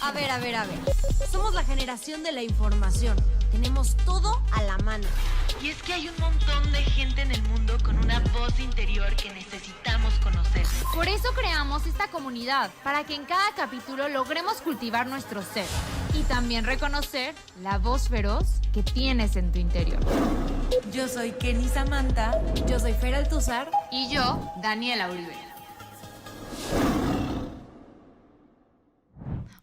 A ver. Somos la generación de la información. Tenemos todo a la mano. Y es que hay un montón de gente en el mundo con una voz interior que necesitamos conocer. Por eso creamos esta comunidad, para que en cada capítulo logremos cultivar nuestro ser y también reconocer la voz feroz que tienes en tu interior. Yo soy Kenny Samantha. Yo soy Fer Altuzar. Y yo, Daniela Uribe.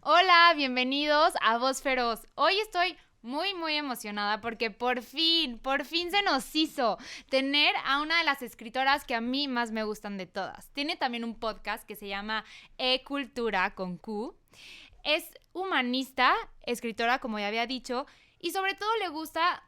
Hola, bienvenidos a Voz Feroz. Hoy estoy muy emocionada porque por fin se nos hizo tener a una de las escritoras que a mí más me gustan de todas. Tiene también un podcast que se llama E-Cultura con Q. Es humanista, escritora, como ya había dicho, y sobre todo le gusta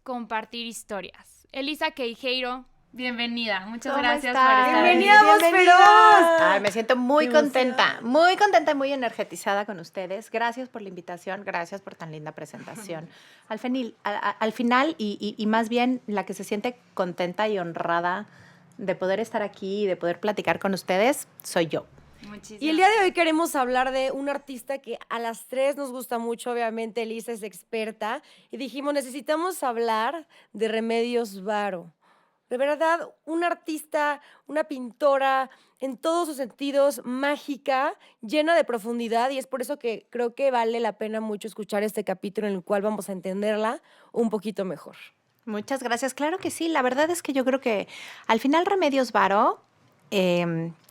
compartir historias. Elisa Queijeiro, bienvenida. Muchas gracias por estar aquí. Bienvenida a Voz Feroz. Ay, me siento muy contenta y muy energetizada con ustedes. Gracias por la invitación, gracias por tan linda presentación. Al final, y más bien la que se siente contenta y honrada de poder estar aquí y de poder platicar con ustedes, soy yo. Muchísimas. Y el día de hoy queremos hablar de un artista que a las tres nos gusta mucho. Obviamente Elisa es experta. Y dijimos, necesitamos hablar de Remedios Varo. De verdad, una artista, una pintora, en todos sus sentidos, mágica, llena de profundidad, y es por eso que creo que vale la pena mucho escuchar este capítulo en el cual vamos a entenderla un poquito mejor. Muchas gracias. Claro que sí. La verdad es que yo creo que al final Remedios Varo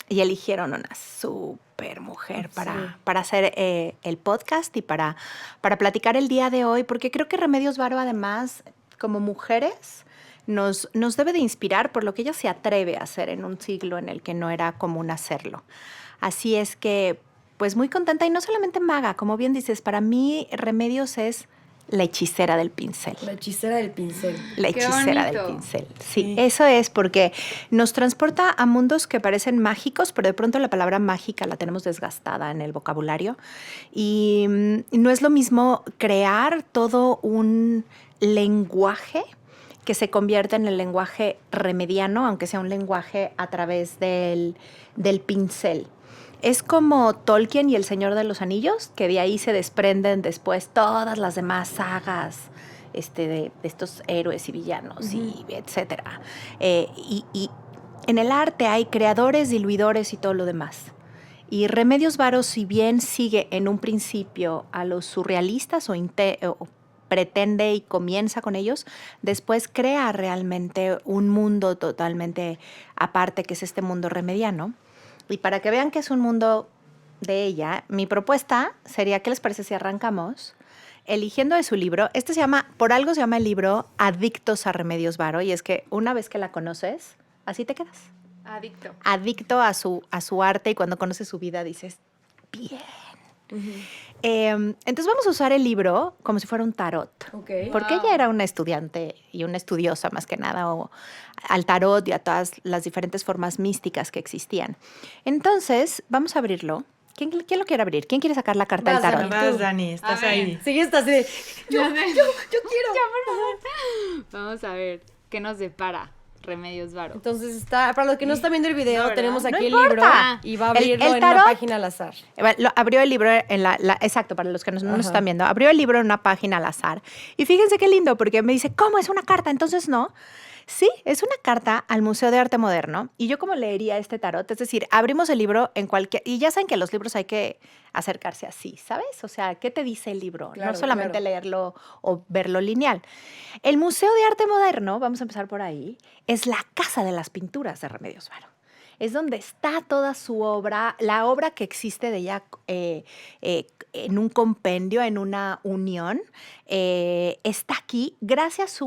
y eligieron una súper mujer para hacer el podcast y para platicar el día de hoy, porque creo que Remedios Varo, además, como mujeres, nos debe de inspirar por lo que ella se atreve a hacer en un siglo en el que no era común hacerlo. Así es que, pues muy contenta, y no solamente maga, como bien dices, para mí Remedios es la hechicera del pincel. La hechicera del pincel. La Qué hechicera bonito. del pincel. Sí, eso es, porque nos transporta a mundos que parecen mágicos, pero de pronto la palabra mágica la tenemos desgastada en el vocabulario. Y no es lo mismo crear todo un lenguaje que se convierte en el lenguaje remediano, aunque sea un lenguaje a través del pincel. Es como Tolkien y El Señor de los Anillos, que de ahí se desprenden después todas las demás sagas de estos héroes y villanos, y etcétera. Y en el arte hay creadores, diluidores y todo lo demás. Y Remedios Varo, si bien sigue en un principio a los surrealistas o pretende y comienza con ellos, después crea realmente un mundo totalmente aparte, que es este mundo remediano. Y para que vean que es un mundo de ella, mi propuesta sería, ¿qué les parece si arrancamos eligiendo de su libro? Por algo se llama el libro Adictos a Remedios Varo, y es que una vez que la conoces, así te quedas. Adicto a su arte, y cuando conoces su vida dices, bien. Entonces vamos a usar el libro como si fuera un tarot. Okay. Porque ella era una estudiante y una estudiosa más que nada al tarot y a todas las diferentes formas místicas que existían. Entonces vamos a abrirlo. ¿Quién lo quiere abrir? ¿Quién quiere sacar la carta del tarot? Vas, Dani, estás ahí. Sí, estás de... Yo quiero. Vamos a ver qué nos depara Remedios Varo. Entonces para los que no están viendo el video, No, ¿verdad? tenemos aquí No el importa. libro y va a abrirlo El en una tarot, página al azar. Abrió el libro exacto, para los que no nos están viendo. Abrió el libro en una página al azar. Y fíjense qué lindo, porque me dice, ¿cómo es una carta? Entonces, no. Sí, es una carta al Museo de Arte Moderno. Y yo, ¿cómo leería este tarot? Es decir, abrimos el libro en cualquier... Y ya saben que los libros hay que acercarse así, ¿sabes? O sea, ¿qué te dice el libro? Claro, no solamente claro. leerlo o verlo lineal. El Museo de Arte Moderno, vamos a empezar por ahí, es la casa de las pinturas de Remedios Varo. Es donde está toda su obra, la obra que existe de ella en un compendio, en una unión, está aquí gracias a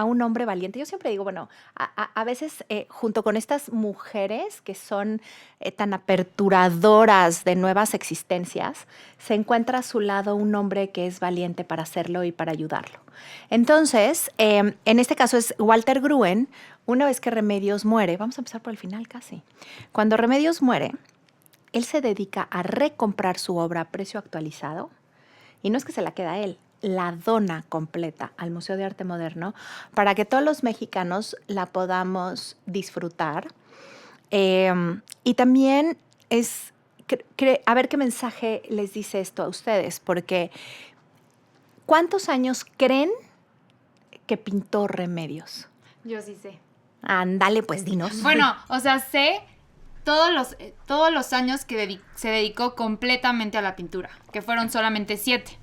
un hombre valiente. Yo siempre digo, bueno, a veces junto con estas mujeres que son tan aperturadoras de nuevas existencias, se encuentra a su lado un hombre que es valiente para hacerlo y para ayudarlo. Entonces, en este caso es Walter Gruen. Una vez que Remedios muere, vamos a empezar por el final casi. Cuando Remedios muere, él se dedica a recomprar su obra a precio actualizado, y no es que se la queda a él, la dona completa al Museo de Arte Moderno para que todos los mexicanos la podamos disfrutar. Y también a ver qué mensaje les dice esto a ustedes, porque ¿cuántos años creen que pintó Remedios? Yo sí sé. Ándale, pues dinos. Bueno, o sea, sé todos los años que se dedicó completamente a la pintura, que fueron solamente 7.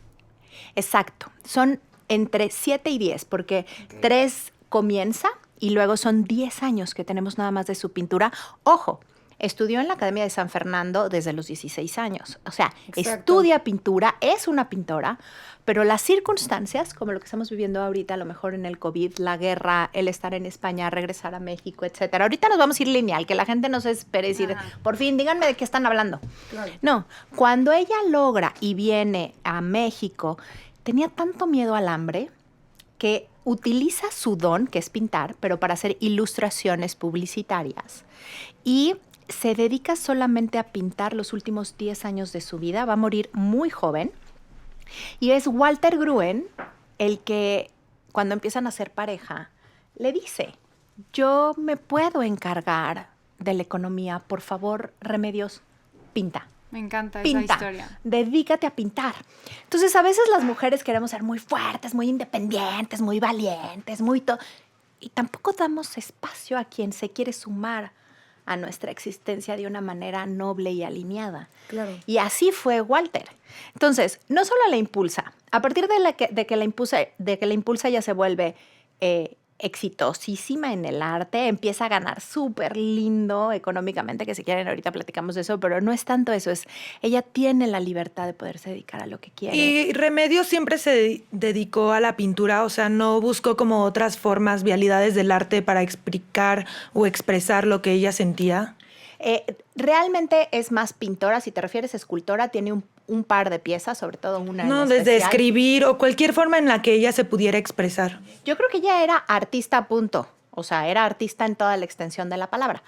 Exacto, son entre 7 y 10, porque 3 comienza y luego son 10 años que tenemos nada más de su pintura. Ojo, estudió en la Academia de San Fernando desde los 16 años. O sea, Exacto. estudia pintura, es una pintora, pero las circunstancias, como lo que estamos viviendo ahorita, a lo mejor en el COVID, la guerra, el estar en España, regresar a México, etcétera. Ahorita nos vamos a ir lineal, que la gente no se espere decir, por fin, díganme de qué están hablando. Claro. No, cuando ella logra y viene a México, tenía tanto miedo al hambre que utiliza su don, que es pintar, pero para hacer ilustraciones publicitarias. Y se dedica solamente a pintar los últimos 10 años de su vida. Va a morir muy joven. Y es Walter Gruen el que, cuando empiezan a ser pareja, le dice, yo me puedo encargar de la economía. Por favor, Remedios, pinta. Me encanta esa Pinta, historia. dedícate a pintar. Entonces, a veces las mujeres queremos ser muy fuertes, muy independientes, muy valientes, muy todo. Y tampoco damos espacio a quien se quiere sumar a nuestra existencia de una manera noble y alineada. Claro. Y así fue Walter. Entonces, no solo la impulsa, a partir de que la impulsa ya se vuelve exitosísima en el arte, empieza a ganar súper lindo económicamente, que si quieren ahorita platicamos de eso, pero no es tanto eso, es ella tiene la libertad de poderse dedicar a lo que quiere. Y Remedios siempre se dedicó a la pintura, o sea, no buscó como otras formas, vialidades del arte para explicar o expresar lo que ella sentía. Realmente es más pintora, si te refieres a escultora, tiene un par de piezas, sobre todo una en No, desde especial. escribir o cualquier forma en la que ella se pudiera expresar. Yo creo que ella era artista, punto. O sea, era artista en toda la extensión de la palabra.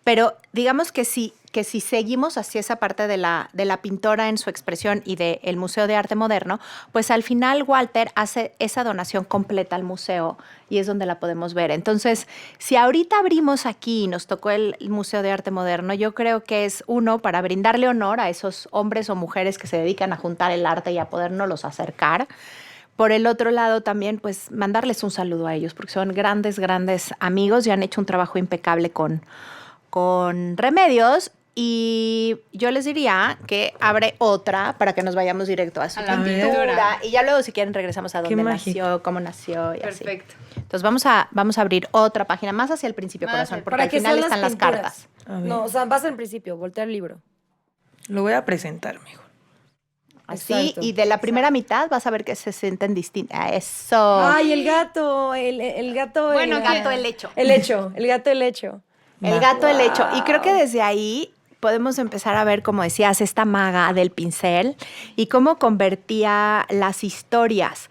Pero digamos que si seguimos hacia esa parte de la pintora en su expresión y del Museo de Arte Moderno, pues al final Walter hace esa donación completa al museo y es donde la podemos ver. Entonces, si ahorita abrimos aquí y nos tocó el Museo de Arte Moderno, yo creo que es uno para brindarle honor a esos hombres o mujeres que se dedican a juntar el arte y a podernoslos acercar. Por el otro lado también, pues, mandarles un saludo a ellos, porque son grandes, grandes amigos y han hecho un trabajo impecable con Remedios. Y yo les diría que abre otra para que nos vayamos directo a su A la pintura. pintura. Y ya luego, si quieren, regresamos a Qué dónde mágico. nació, cómo nació y Perfecto. así. Entonces, vamos a abrir otra página más hacia el principio, Más corazón, hacia- porque Para al que final sean están las pinturas. cartas. A ver. No, o sea, vas al principio, voltea el libro. Lo voy a presentar mejor. Así, Exacto. y de la primera mitad vas a ver que se sienten distintas. Eso. Ay, el gato, el gato. Bueno, el gato helecho. El hecho, el gato helecho. El gato helecho. Y creo que desde ahí podemos empezar a ver, como decías, esta maga del pincel y cómo convertía las historias.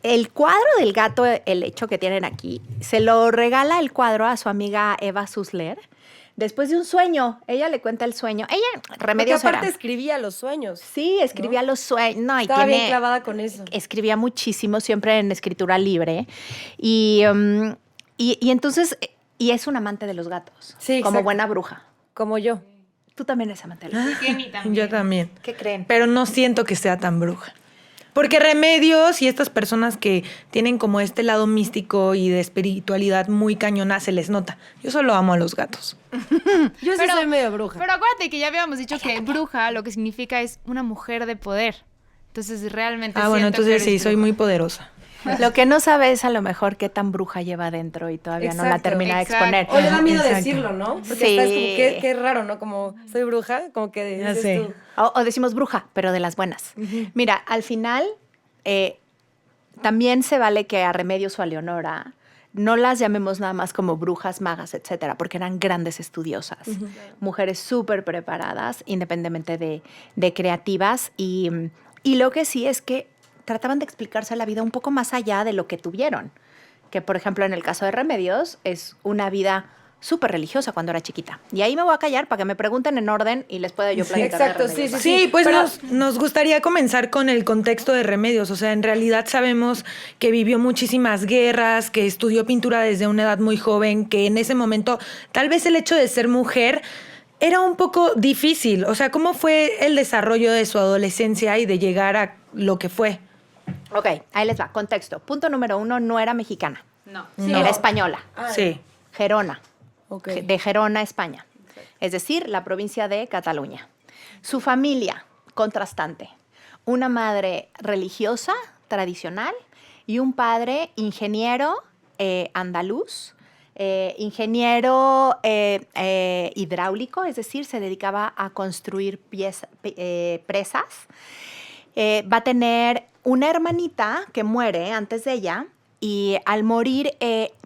El cuadro del gato helecho que tienen aquí, se lo regala el cuadro a su amiga Eva Susler. Después de un sueño, ella le cuenta el sueño. Ella, Porque Remedios aparte era. escribía los sueños. Sí, escribía los sueños. No, y Estaba bien tiene, clavada con eso. escribía muchísimo, siempre en escritura libre. Y entonces, y es un amante de los gatos. Sí, como exacto. buena bruja. Como yo. Tú también eres amante de los gatos. Y Kenny también. Yo también. ¿Qué creen? Pero no siento que sea tan bruja. Porque Remedios y estas personas que tienen como este lado místico y de espiritualidad muy cañona se les nota. Yo solo amo a los gatos. Yo sí Pero- soy medio bruja. Pero acuérdate que ya habíamos dicho que bruja lo que significa es una mujer de poder. Entonces realmente Ah, bueno, siento que entonces sí, eres soy bruja. muy poderosa. Lo que no sabe es a lo mejor qué tan bruja lleva adentro y todavía no la Exacto, termina de exacto. exponer. O le da miedo Exacto. decirlo, ¿no? Porque Sí. estás como, qué raro, ¿no? Como, soy bruja, como que Ya dices sé. tú. O decimos bruja, pero de las buenas. Mira, al final también se vale que a Remedios o a Leonora no las llamemos nada más como brujas, magas, etcétera, porque eran grandes estudiosas, mujeres súper preparadas, independientemente de creativas. Y lo que sí es que trataban de explicarse la vida un poco más allá de lo que tuvieron. Que, por ejemplo, en el caso de Remedios, es una vida súper religiosa cuando era chiquita. Y ahí me voy a callar para que me pregunten en orden y les pueda yo Sí, platicar de exacto, Remedios sí, más. Sí, pues pero- nos gustaría comenzar con el contexto de Remedios. O sea, en realidad sabemos que vivió muchísimas guerras, que estudió pintura desde una edad muy joven, que en ese momento tal vez el hecho de ser mujer era un poco difícil. O sea, ¿cómo fue el desarrollo de su adolescencia y de llegar a lo que fue? Ok, ahí les va. Contexto. Punto número 1, no era mexicana. No. Era española. Sí. Gerona. Ok. De Gerona, España. Es decir, la provincia de Cataluña. Su familia, contrastante. Una madre religiosa, tradicional, y un padre ingeniero andaluz, ingeniero hidráulico, es decir, se dedicaba a construir presas. Va a tener una hermanita que muere antes de ella y al morir,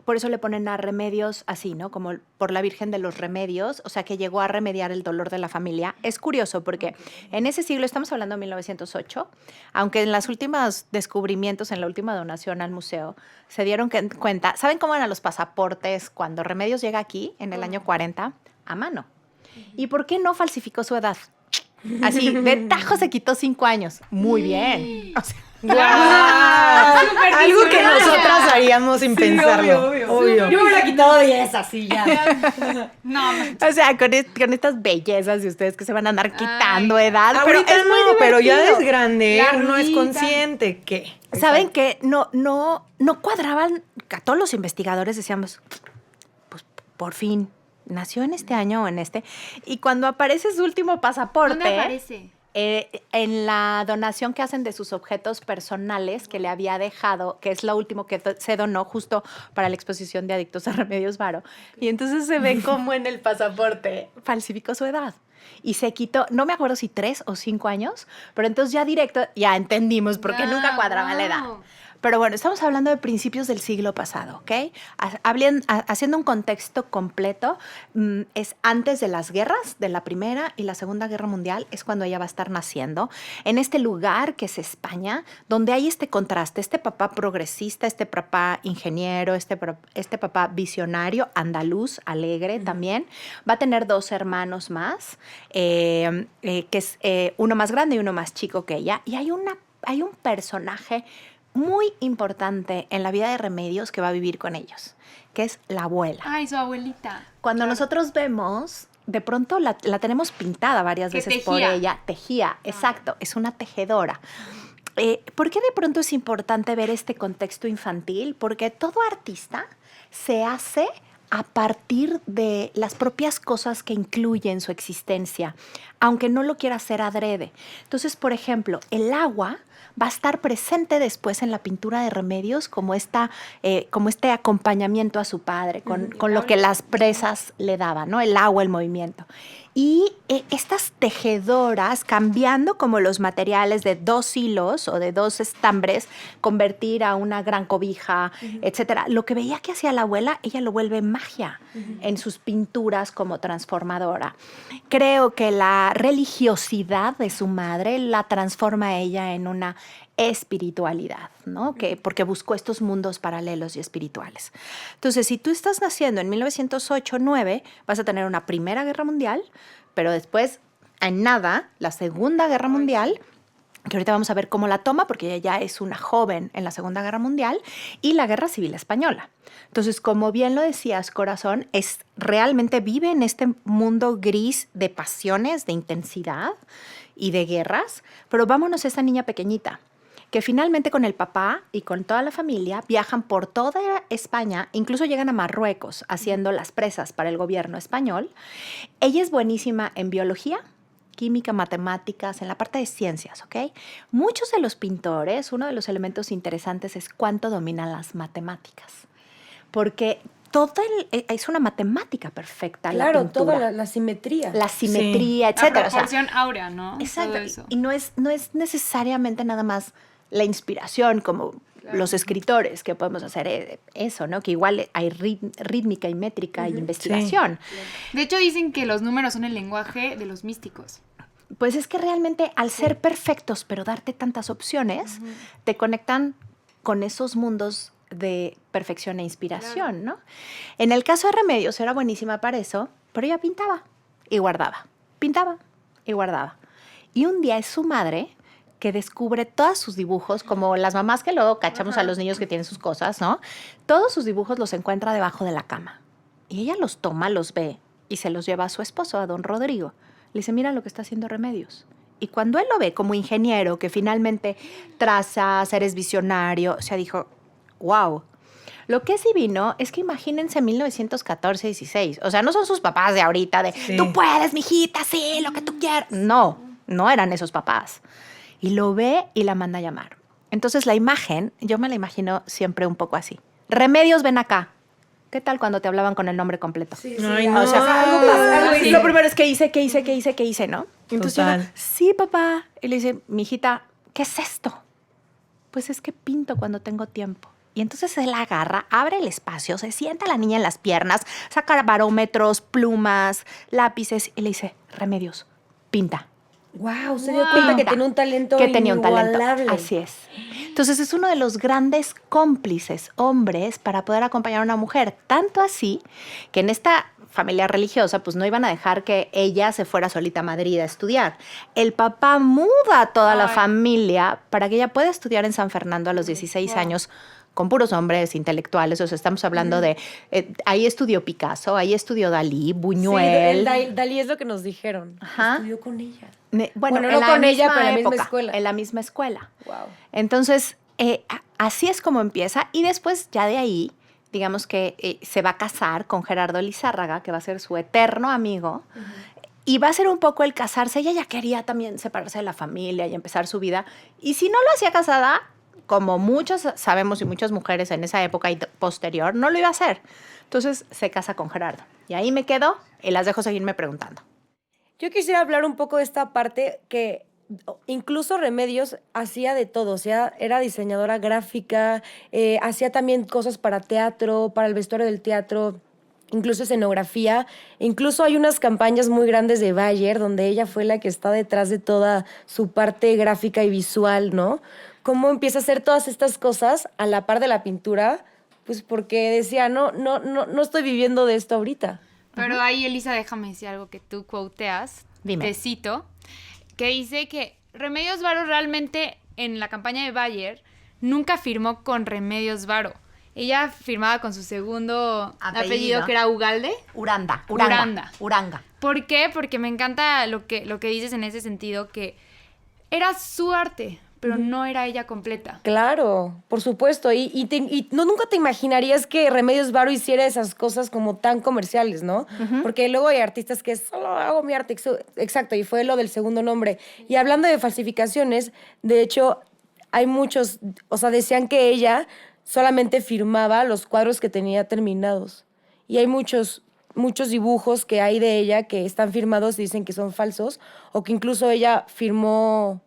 por eso le ponen a Remedios así, ¿no? Como por la Virgen de los Remedios, o sea, que llegó a remediar el dolor de la familia. Es curioso porque en ese siglo, estamos hablando de 1908, aunque en los últimos descubrimientos, en la última donación al museo, se dieron cuenta, ¿saben cómo eran los pasaportes cuando Remedios llega aquí en el año 40? A mano. ¿Y por qué no falsificó su edad? Así, de tajo se quitó 5 años. Muy bien. O sea, Algo que nosotras haríamos sin pensarlo. Obvio. Yo me hubiera quitado 10 así ya. No, o sea, con estas bellezas de ustedes que se van a andar quitando edad. Pero Ahorita es muy no, pero ya divertido. es grande, La uno es rubita. consciente que... ¿Saben qué? No cuadraban. A todos los investigadores decíamos, pues por fin, nació en este año o en este. Y cuando aparece su último pasaporte... ¿dónde aparece? En la donación que hacen de sus objetos personales que le había dejado, que es lo último que se donó justo para la exposición de Adictos a Remedios Varo. Y entonces se ve como en el pasaporte falsificó su edad. Y se quitó, no me acuerdo si 3 o 5 años, pero entonces ya directo, ya entendimos por qué nunca cuadraba la edad. Pero bueno, estamos hablando de principios del siglo pasado, ¿ok? Haciendo un contexto completo, es antes de las guerras, de la Primera y la Segunda Guerra Mundial, es cuando ella va a estar naciendo, en este lugar que es España, donde hay este contraste, este papá progresista, este papá ingeniero, este papá visionario, andaluz, alegre también. Va a tener 2 hermanos más, que es uno más grande y uno más chico que ella. Y hay un personaje muy importante en la vida de Remedios que va a vivir con ellos, que es la abuela. Ay, su abuelita. Cuando nosotros vemos, de pronto la tenemos pintada varias Que veces por tejía. ella. Tejía, exacto, es una tejedora. ¿Por qué de pronto es importante ver este contexto infantil? Porque todo artista se hace a partir de las propias cosas que incluyen su existencia, aunque no lo quiera hacer adrede. Entonces, por ejemplo, el agua va a estar presente después en la pintura de Remedios como este acompañamiento a su padre, con lo que las presas le daban, ¿no? El agua, el movimiento. Y estas tejedoras, cambiando como los materiales de 2 hilos o de 2 estambres, convertir a una gran cobija, etcétera. Lo que veía que hacía la abuela, ella lo vuelve magia en sus pinturas como transformadora. Creo que la religiosidad de su madre la transforma a ella en una espiritualidad, ¿no? Porque buscó estos mundos paralelos y espirituales. Entonces, si tú estás naciendo en 1908-9, vas a tener una Primera Guerra Mundial, pero después, en nada, la Segunda Guerra Mundial, que ahorita vamos a ver cómo la toma, porque ella ya es una joven en la Segunda Guerra Mundial, y la Guerra Civil Española. Entonces, como bien lo decías, corazón, realmente vive en este mundo gris de pasiones, de intensidad y de guerras, pero vámonos a esta niña pequeñita, que finalmente con el papá y con toda la familia viajan por toda España, incluso llegan a Marruecos haciendo las presas para el gobierno español. Ella es buenísima en biología, química, matemáticas, en la parte de ciencias, ¿ok? Muchos de los pintores, uno de los elementos interesantes es cuánto dominan las matemáticas, porque es una matemática perfecta. Claro, la pintura. toda la simetría. La simetría, La etcétera. O sea, proporción áurea, ¿no? exacto. Todo eso. Y no es necesariamente nada más la inspiración como los escritores que podemos hacer eso, ¿no? Que igual hay rítmica y métrica y investigación. De hecho, dicen que los números son el lenguaje de los místicos. Pues es que realmente al ser perfectos, pero darte tantas opciones, te conectan con esos mundos de perfección e inspiración, ¿no? En el caso de Remedios era buenísima para eso, pero ella pintaba y guardaba, pintaba y guardaba. Y un día es su madre que descubre todos sus dibujos, como las mamás que luego cachamos a los niños que tienen sus cosas, ¿no? Todos sus dibujos los encuentra debajo de la cama. Y ella los toma, los ve y se los lleva a su esposo, a don Rodrigo. Le dice, mira lo que está haciendo Remedios. Y cuando él lo ve como ingeniero, que finalmente trazas, eres visionario, o sea, dijo, wow. Lo que es divino es que imagínense 1914-16. O sea, no son sus papás de ahorita de, tú puedes, mijita, sí, lo que tú quieras. No, no eran esos papás. Y lo ve y la manda a llamar. Entonces la imagen, yo me la imagino siempre un poco así. Remedios, ven acá. ¿Qué tal cuando te hablaban con el nombre completo? Sí, Ay, no. no. O sea, algo pasa, algo Sí. Lo primero es, ¿qué hice, ¿no? Entonces Total. llega, sí, papá. Y le dice, mijita, ¿qué es esto? Pues es que pinto cuando tengo tiempo. Y entonces él agarra, abre el espacio, se sienta la niña en las piernas, saca barómetros, plumas, lápices y le dice, Remedios, pinta. Wow, se dio cuenta que tenía un talento Que tenía un talento. inigualable. Así es. Entonces es uno de los grandes cómplices hombres para poder acompañar a una mujer. Tanto así que en esta familia religiosa pues no iban a dejar que ella se fuera solita a Madrid a estudiar. El papá muda a toda la familia para que ella pueda estudiar en San Fernando a los 16 años con puros hombres intelectuales. O sea, estamos hablando de... ahí estudió Picasso, ahí estudió Dalí, Buñuel. Sí, Dalí es lo que nos dijeron. Ajá. Estudió con ella. Bueno, no en la con ella, misma pero en la misma época, escuela. En la misma escuela. Wow. Entonces, así es como empieza. Y después, ya de ahí, digamos que se va a casar con Gerardo Lizárraga, que va a ser su eterno amigo. Y va a ser un poco el casarse. Ella ya quería también separarse de la familia y empezar su vida. Y si no lo hacía casada, como muchos sabemos y muchas mujeres en esa época y posterior, no lo iba a hacer. Entonces, se casa con Gerardo. Y ahí me quedo y las dejo seguirme preguntando. Yo quisiera hablar un poco de esta parte que incluso Remedios hacía de todo, o sea, era diseñadora gráfica, hacía también cosas para teatro, para el vestuario del teatro, incluso escenografía. Incluso hay unas campañas muy grandes de Bayer donde ella fue la que está detrás de toda su parte gráfica y visual, ¿no? ¿Cómo empieza a hacer todas estas cosas a la par de la pintura? Pues porque decía, no estoy viviendo de esto ahorita. Pero ahí, Elisa, déjame decir algo que tú quoteas. Dime. Te cito. Que dice que Remedios Varo realmente en la campaña de Bayer nunca firmó con Remedios Varo. Ella firmaba con su segundo apellido que era Ugalde. Uranga. ¿Por qué? Porque me encanta lo que dices en ese sentido, que era su arte, pero no era ella completa. Claro, por supuesto. Y nunca te imaginarías que Remedios Varo hiciera esas cosas como tan comerciales, ¿no? Porque luego hay artistas que solo hago mi arte. Exacto, y fue lo del segundo nombre. Y hablando de falsificaciones, de hecho, hay muchos, o sea, decían que ella solamente firmaba los cuadros que tenía terminados. Y hay muchos dibujos que hay de ella que están firmados y dicen que son falsos, o que incluso ella firmó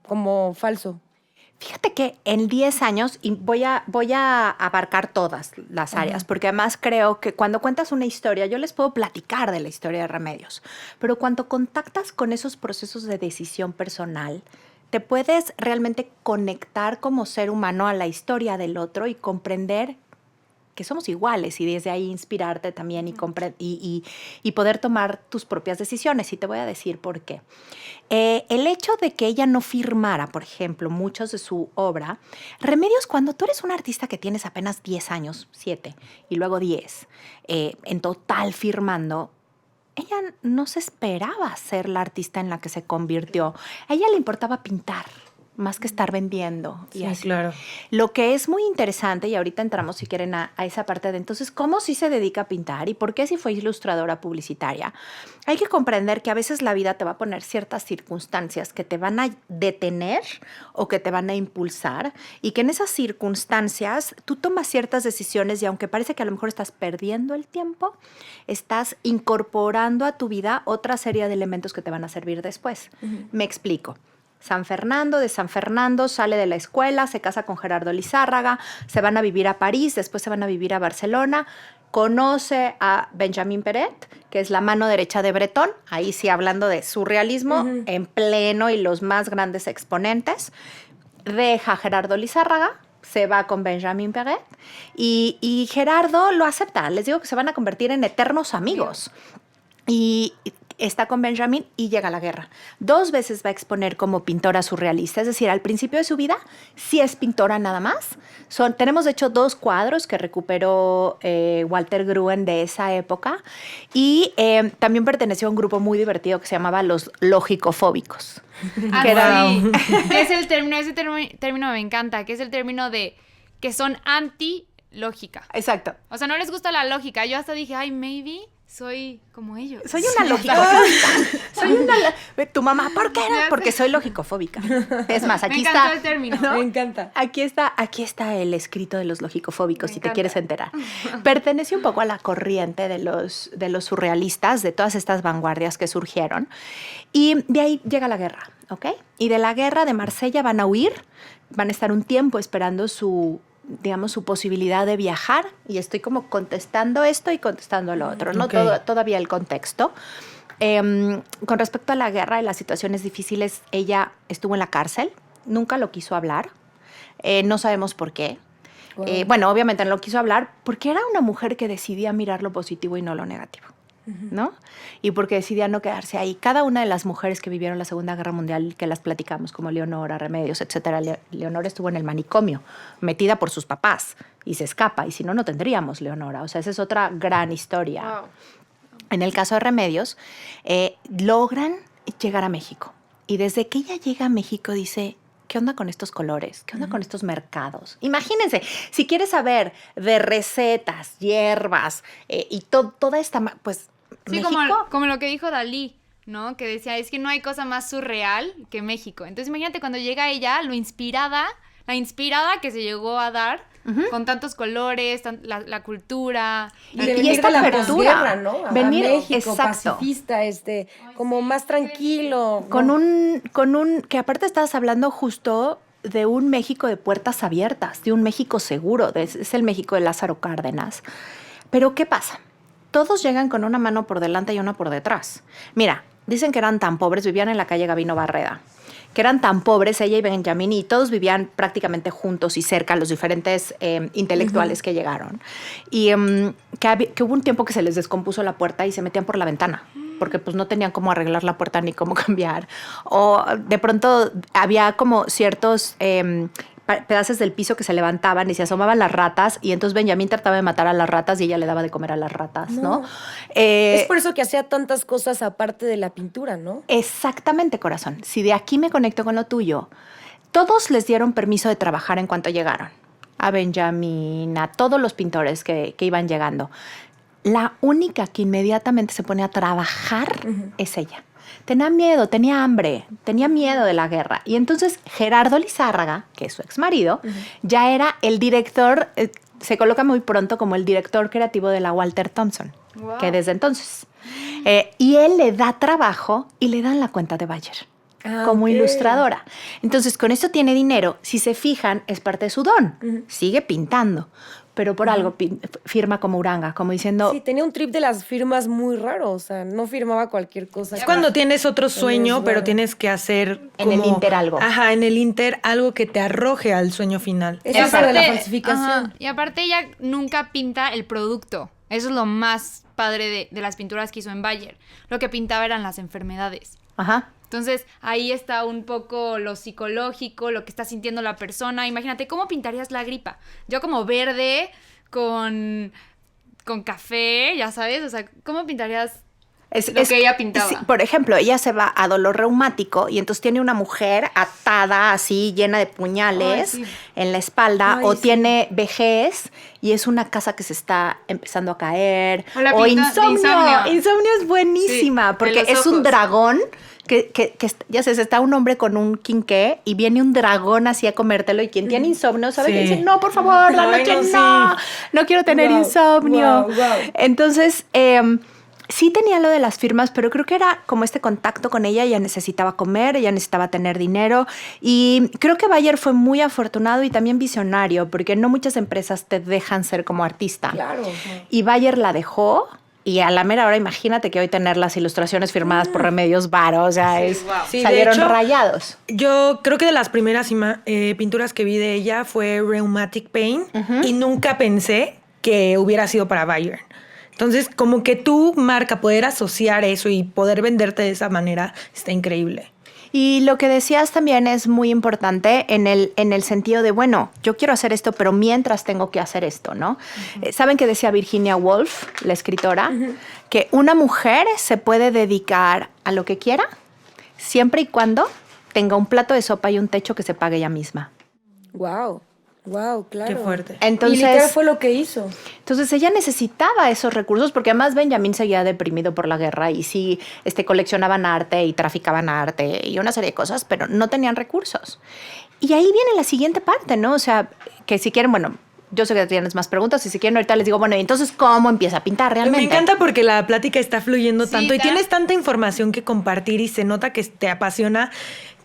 como falso. Fíjate que en 10 años, y voy a abarcar todas las áreas, porque además creo que cuando cuentas una historia, yo les puedo platicar de la historia de Remedios, pero cuando contactas con esos procesos de decisión personal, te puedes realmente conectar como ser humano a la historia del otro y comprender que somos iguales y desde ahí inspirarte también y poder tomar tus propias decisiones. Y te voy a decir por qué. El hecho de que ella no firmara, por ejemplo, muchos de su obra, Remedios, cuando tú eres un artista que tienes apenas 10 años, 7, y luego 10, en total firmando, ella no se esperaba ser la artista en la que se convirtió. A ella le importaba pintar más que estar vendiendo. Y Sí, así. claro. Lo que es muy interesante, y ahorita entramos si quieren a esa parte de entonces, ¿cómo sí se dedica a pintar y por qué si fue ilustradora publicitaria? Hay que comprender que a veces la vida te va a poner ciertas circunstancias que te van a detener o que te van a impulsar y que en esas circunstancias tú tomas ciertas decisiones y aunque parece que a lo mejor estás perdiendo el tiempo, estás incorporando a tu vida otra serie de elementos que te van a servir después. Me explico. De San Fernando, sale de la escuela, se casa con Gerardo Lizárraga, se van a vivir a París, después se van a vivir a Barcelona, conoce a Benjamin Perret, que es la mano derecha de Breton, ahí sí hablando de surrealismo en pleno y los más grandes exponentes, deja a Gerardo Lizárraga, se va con Benjamin Perret y Gerardo lo acepta, les digo que se van a convertir en eternos amigos. Y está con Benjamin y llega la guerra. 2 veces va a exponer como pintora surrealista, es decir, al principio de su vida sí es pintora nada más. Tenemos de hecho 2 cuadros que recuperó Walter Gruen de esa época y también perteneció a un grupo muy divertido que se llamaba los logicofóbicos. Ah, que era- sí. Que es el término, ese término me encanta, que es el término de que son anti-lógica. Exacto. O sea, no les gusta la lógica. Yo hasta dije, ay, maybe soy como ellos. Soy una logicofóbica. Soy una... Tu mamá, ¿por qué no? Ya sé. Porque soy logicofóbica. Es más, aquí Me encantó está... el término. Me encanta. Aquí está el escrito de los logicofóbicos, Me si te encanta. quieres enterar. Pertenece un poco a la corriente de los surrealistas, de todas estas vanguardias que surgieron. Y de ahí llega la guerra, ¿ok? Y de la guerra de Marsella van a huir, van a estar un tiempo esperando su posibilidad de viajar. Y estoy como contestando esto y contestando lo otro, ¿no? Ok. Todavía el contexto. Con respecto a la guerra y las situaciones difíciles, ella estuvo en la cárcel, nunca lo quiso hablar, no sabemos por qué. Wow. Bueno, obviamente no lo quiso hablar porque era una mujer que decidía mirar lo positivo y no lo negativo, ¿no? Y porque decidía no quedarse ahí. Cada una de las mujeres que vivieron la Segunda Guerra Mundial, que las platicamos, como Leonora, Remedios, etcétera, Leonora estuvo en el manicomio, metida por sus papás, y se escapa, y si no, no tendríamos Leonora. O sea, esa es otra gran historia. Wow. En el caso de Remedios, logran llegar a México. Y desde que ella llega a México dice, ¿qué onda con estos colores? ¿Qué onda con estos mercados? Imagínense, si quieres saber de recetas, hierbas y toda esta... Pues, Sí, México... como lo que dijo Dalí, ¿no? Que decía, es que no hay cosa más surreal que México. Entonces imagínate cuando llega ella, la inspirada que se llegó a dar con tantos colores, la cultura. Y la de y venir esta de la apertura, posguerra, ¿no? A venir, México, exacto. pacifista, como más tranquilo. Con ¿no? un... Que aparte estabas hablando justo de un México de puertas abiertas, de un México seguro, es el México de Lázaro Cárdenas. Pero ¿qué pasa? Todos llegan con una mano por delante y una por detrás. Mira, dicen que eran tan pobres, vivían en la calle Gabino Barreda, que eran tan pobres, ella y Benjamín, y todos vivían prácticamente juntos y cerca, los diferentes intelectuales que llegaron. Y que hubo un tiempo que se les descompuso la puerta y se metían por la ventana, porque pues no tenían cómo arreglar la puerta ni cómo cambiar. O de pronto había como ciertos... pedazos del piso que se levantaban y se asomaban las ratas, y entonces Benjamín trataba de matar a las ratas y ella le daba de comer a las ratas, ¿no? Es por eso que hacía tantas cosas aparte de la pintura, ¿no? Exactamente, corazón. Si de aquí me conecto con lo tuyo, todos les dieron permiso de trabajar en cuanto llegaron. A Benjamín, a todos los pintores que iban llegando. La única que inmediatamente se pone a trabajar es ella. Tenía miedo, tenía hambre, tenía miedo de la guerra. Y entonces Gerardo Lizárraga, que es su exmarido, ya era el director, se coloca muy pronto como el director creativo de la Walter Thompson, Wow. que desde entonces. Y él le da trabajo y le dan la cuenta de Bayer como ok. ilustradora. Entonces, con esto tiene dinero. Si se fijan, es parte de su don. Sigue pintando, pero por algo firma como Uranga, como diciendo... Sí, tenía un trip de las firmas muy raro, o sea, no firmaba cualquier cosa. Es cuando tienes otro sueño, Es pero raro. tienes que hacer En el Inter algo. Ajá, en el Inter algo que te arroje al sueño final. Es Y eso de la aparte- falsificación. ajá, y aparte ella nunca pinta el producto. Eso es lo más padre de las pinturas que hizo en Bayer. Lo que pintaba eran las enfermedades. Ajá. Entonces, ahí está un poco lo psicológico, lo que está sintiendo la persona. Imagínate, ¿cómo pintarías la gripa? Yo como verde con café, ya sabes, o sea, ¿cómo pintarías lo que ella pintaba? Sí, por ejemplo, ella se va a dolor reumático y entonces tiene una mujer atada así, llena de puñales Ay, sí. en la espalda, Ay, o sí. tiene vejez y es una casa que se está empezando a caer, O la o pinta de insomnio. insomnio. Insomnio es buenísima, Sí, de porque los es un ojos. dragón. Que ya sabes, está un hombre con un quinqué y viene un dragón así a comértelo, y quien tiene insomnio sabe que Sí. dice, no, por favor, la Ay, noche no, sí. no quiero tener Wow, insomnio. wow, wow. Entonces, sí tenía lo de las firmas, pero creo que era como este contacto con ella. Ella necesitaba comer, ella necesitaba tener dinero. Y creo que Bayer fue muy afortunado y también visionario, porque no muchas empresas te dejan ser como artista. Claro. Y Bayer la dejó. Y a la mera hora, imagínate que hoy tener las ilustraciones firmadas por Remedios Varo, o sea, wow. Sí, de salieron hecho, rayados. Yo creo que de las primeras pinturas que vi de ella fue Rheumatic Pain, y nunca pensé que hubiera sido para Bayer. Entonces, como que tu marca, poder asociar eso y poder venderte de esa manera, está increíble. Y lo que decías también es muy importante en el sentido de, bueno, yo quiero hacer esto, pero mientras tengo que hacer esto, ¿no? ¿Saben qué decía Virginia Woolf, la escritora? Que una mujer se puede dedicar a lo que quiera siempre y cuando tenga un plato de sopa y un techo que se pague ella misma. Wow, claro. Qué fuerte. Entonces, y literal fue lo que hizo. Entonces ella necesitaba esos recursos porque además Benjamín seguía deprimido por la guerra y sí coleccionaban arte y traficaban arte y una serie de cosas, pero no tenían recursos. Y ahí viene la siguiente parte, ¿no? O sea, que si quieren, bueno, yo sé que tienes más preguntas y si quieren ahorita les digo, bueno, ¿y entonces cómo empieza a pintar realmente? Me encanta porque la plática está fluyendo Sí, tanto y tienes tanta información que compartir y se nota que te apasiona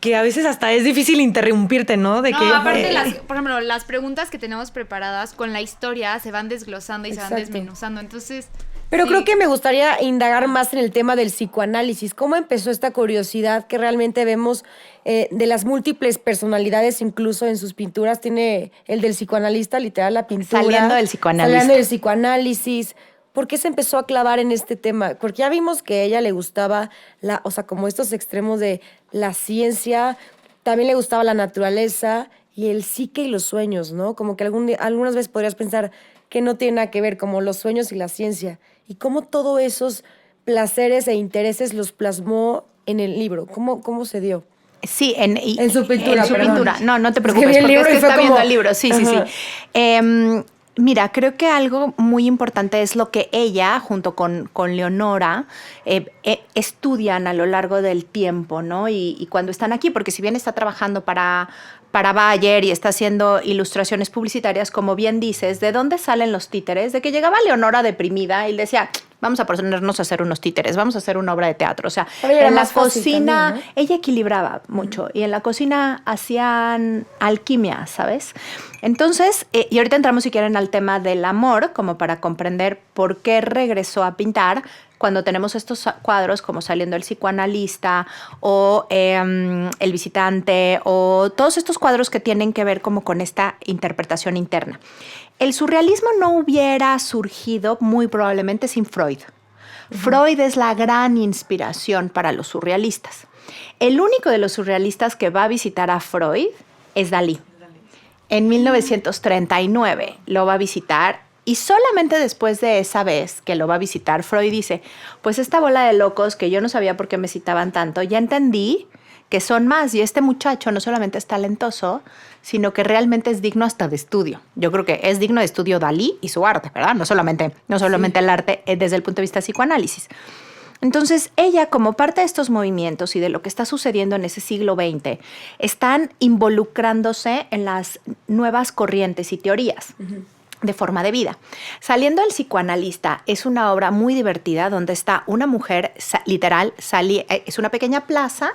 que a veces hasta es difícil interrumpirte, ¿no? No, aparte, por ejemplo, las preguntas que tenemos preparadas con la historia se van desglosando y se van Exacto. desmenuzando. Entonces, Pero sí. creo que me gustaría indagar más en el tema del psicoanálisis. ¿Cómo empezó esta curiosidad que realmente vemos de las múltiples personalidades, incluso en sus pinturas? Tiene el del psicoanalista, literal, la pintura. Saliendo del psicoanalista. Saliendo del psicoanálisis. ¿Por qué se empezó a clavar en este tema? Porque ya vimos que a ella le gustaba, o sea, como estos extremos de la ciencia, también le gustaba la naturaleza y el psique y los sueños, ¿no? Como que algunas veces podrías pensar que no tiene nada que ver, como los sueños y la ciencia. Y cómo todos esos placeres e intereses los plasmó en el libro. ¿Cómo se dio? Sí, en su pintura, En su perdón. pintura. No te Es que preocupes, vi el porque libro es que y fue está como- viendo el libro. Sí. Mira, creo que algo muy importante es lo que ella, junto con Leonora, estudian a lo largo del tiempo, ¿no? Y cuando están aquí, porque si bien está trabajando para Bayer y está haciendo ilustraciones publicitarias, como bien dices, ¿de dónde salen los títeres? De que llegaba Leonora deprimida y le decía, vamos a ponernos a hacer unos títeres, vamos a hacer una obra de teatro. O sea, Pero era en la más fácil cocina, también, ¿no? ella equilibraba mucho y en la cocina hacían alquimia, ¿sabes? Entonces, y ahorita entramos si quieren al tema del amor, como para comprender por qué regresó a pintar cuando tenemos estos cuadros como Saliendo el psicoanalista o El visitante o todos estos cuadros que tienen que ver como con esta interpretación interna. El surrealismo no hubiera surgido muy probablemente sin Freud. Freud es la gran inspiración para los surrealistas. El único de los surrealistas que va a visitar a Freud es Dalí. En 1939 lo va a visitar y solamente después de esa vez que lo va a visitar, Freud dice, pues esta bola de locos que yo no sabía por qué me citaban tanto, ya entendí que son más y este muchacho no solamente es talentoso, sino que realmente es digno hasta de estudio. Yo creo que es digno de estudio Dalí y su arte, ¿verdad? No solamente el arte desde el punto de vista de psicoanálisis. Entonces, ella, como parte de estos movimientos y de lo que está sucediendo en ese siglo XX, están involucrándose en las nuevas corrientes y teorías de forma de vida. Saliendo el psicoanalista es una obra muy divertida donde está una mujer, literal, es una pequeña plaza,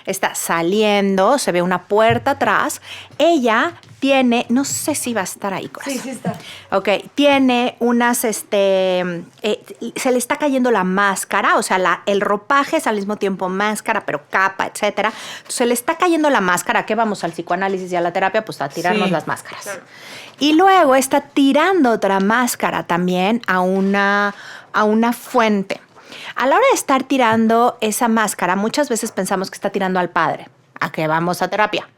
está saliendo, se ve una puerta atrás, ella tiene, no sé si va a estar ahí, corazón. Sí está. Ok, tiene unas, se le está cayendo la máscara, o sea, el ropaje es al mismo tiempo máscara, pero capa, etcétera. Se le está cayendo la máscara. ¿A qué vamos? Al psicoanálisis y a la terapia, pues a tirarnos las máscaras. Claro. Y luego está tirando otra máscara también a una fuente. A la hora de estar tirando esa máscara, muchas veces pensamos que está tirando al padre. ¿A qué vamos a terapia?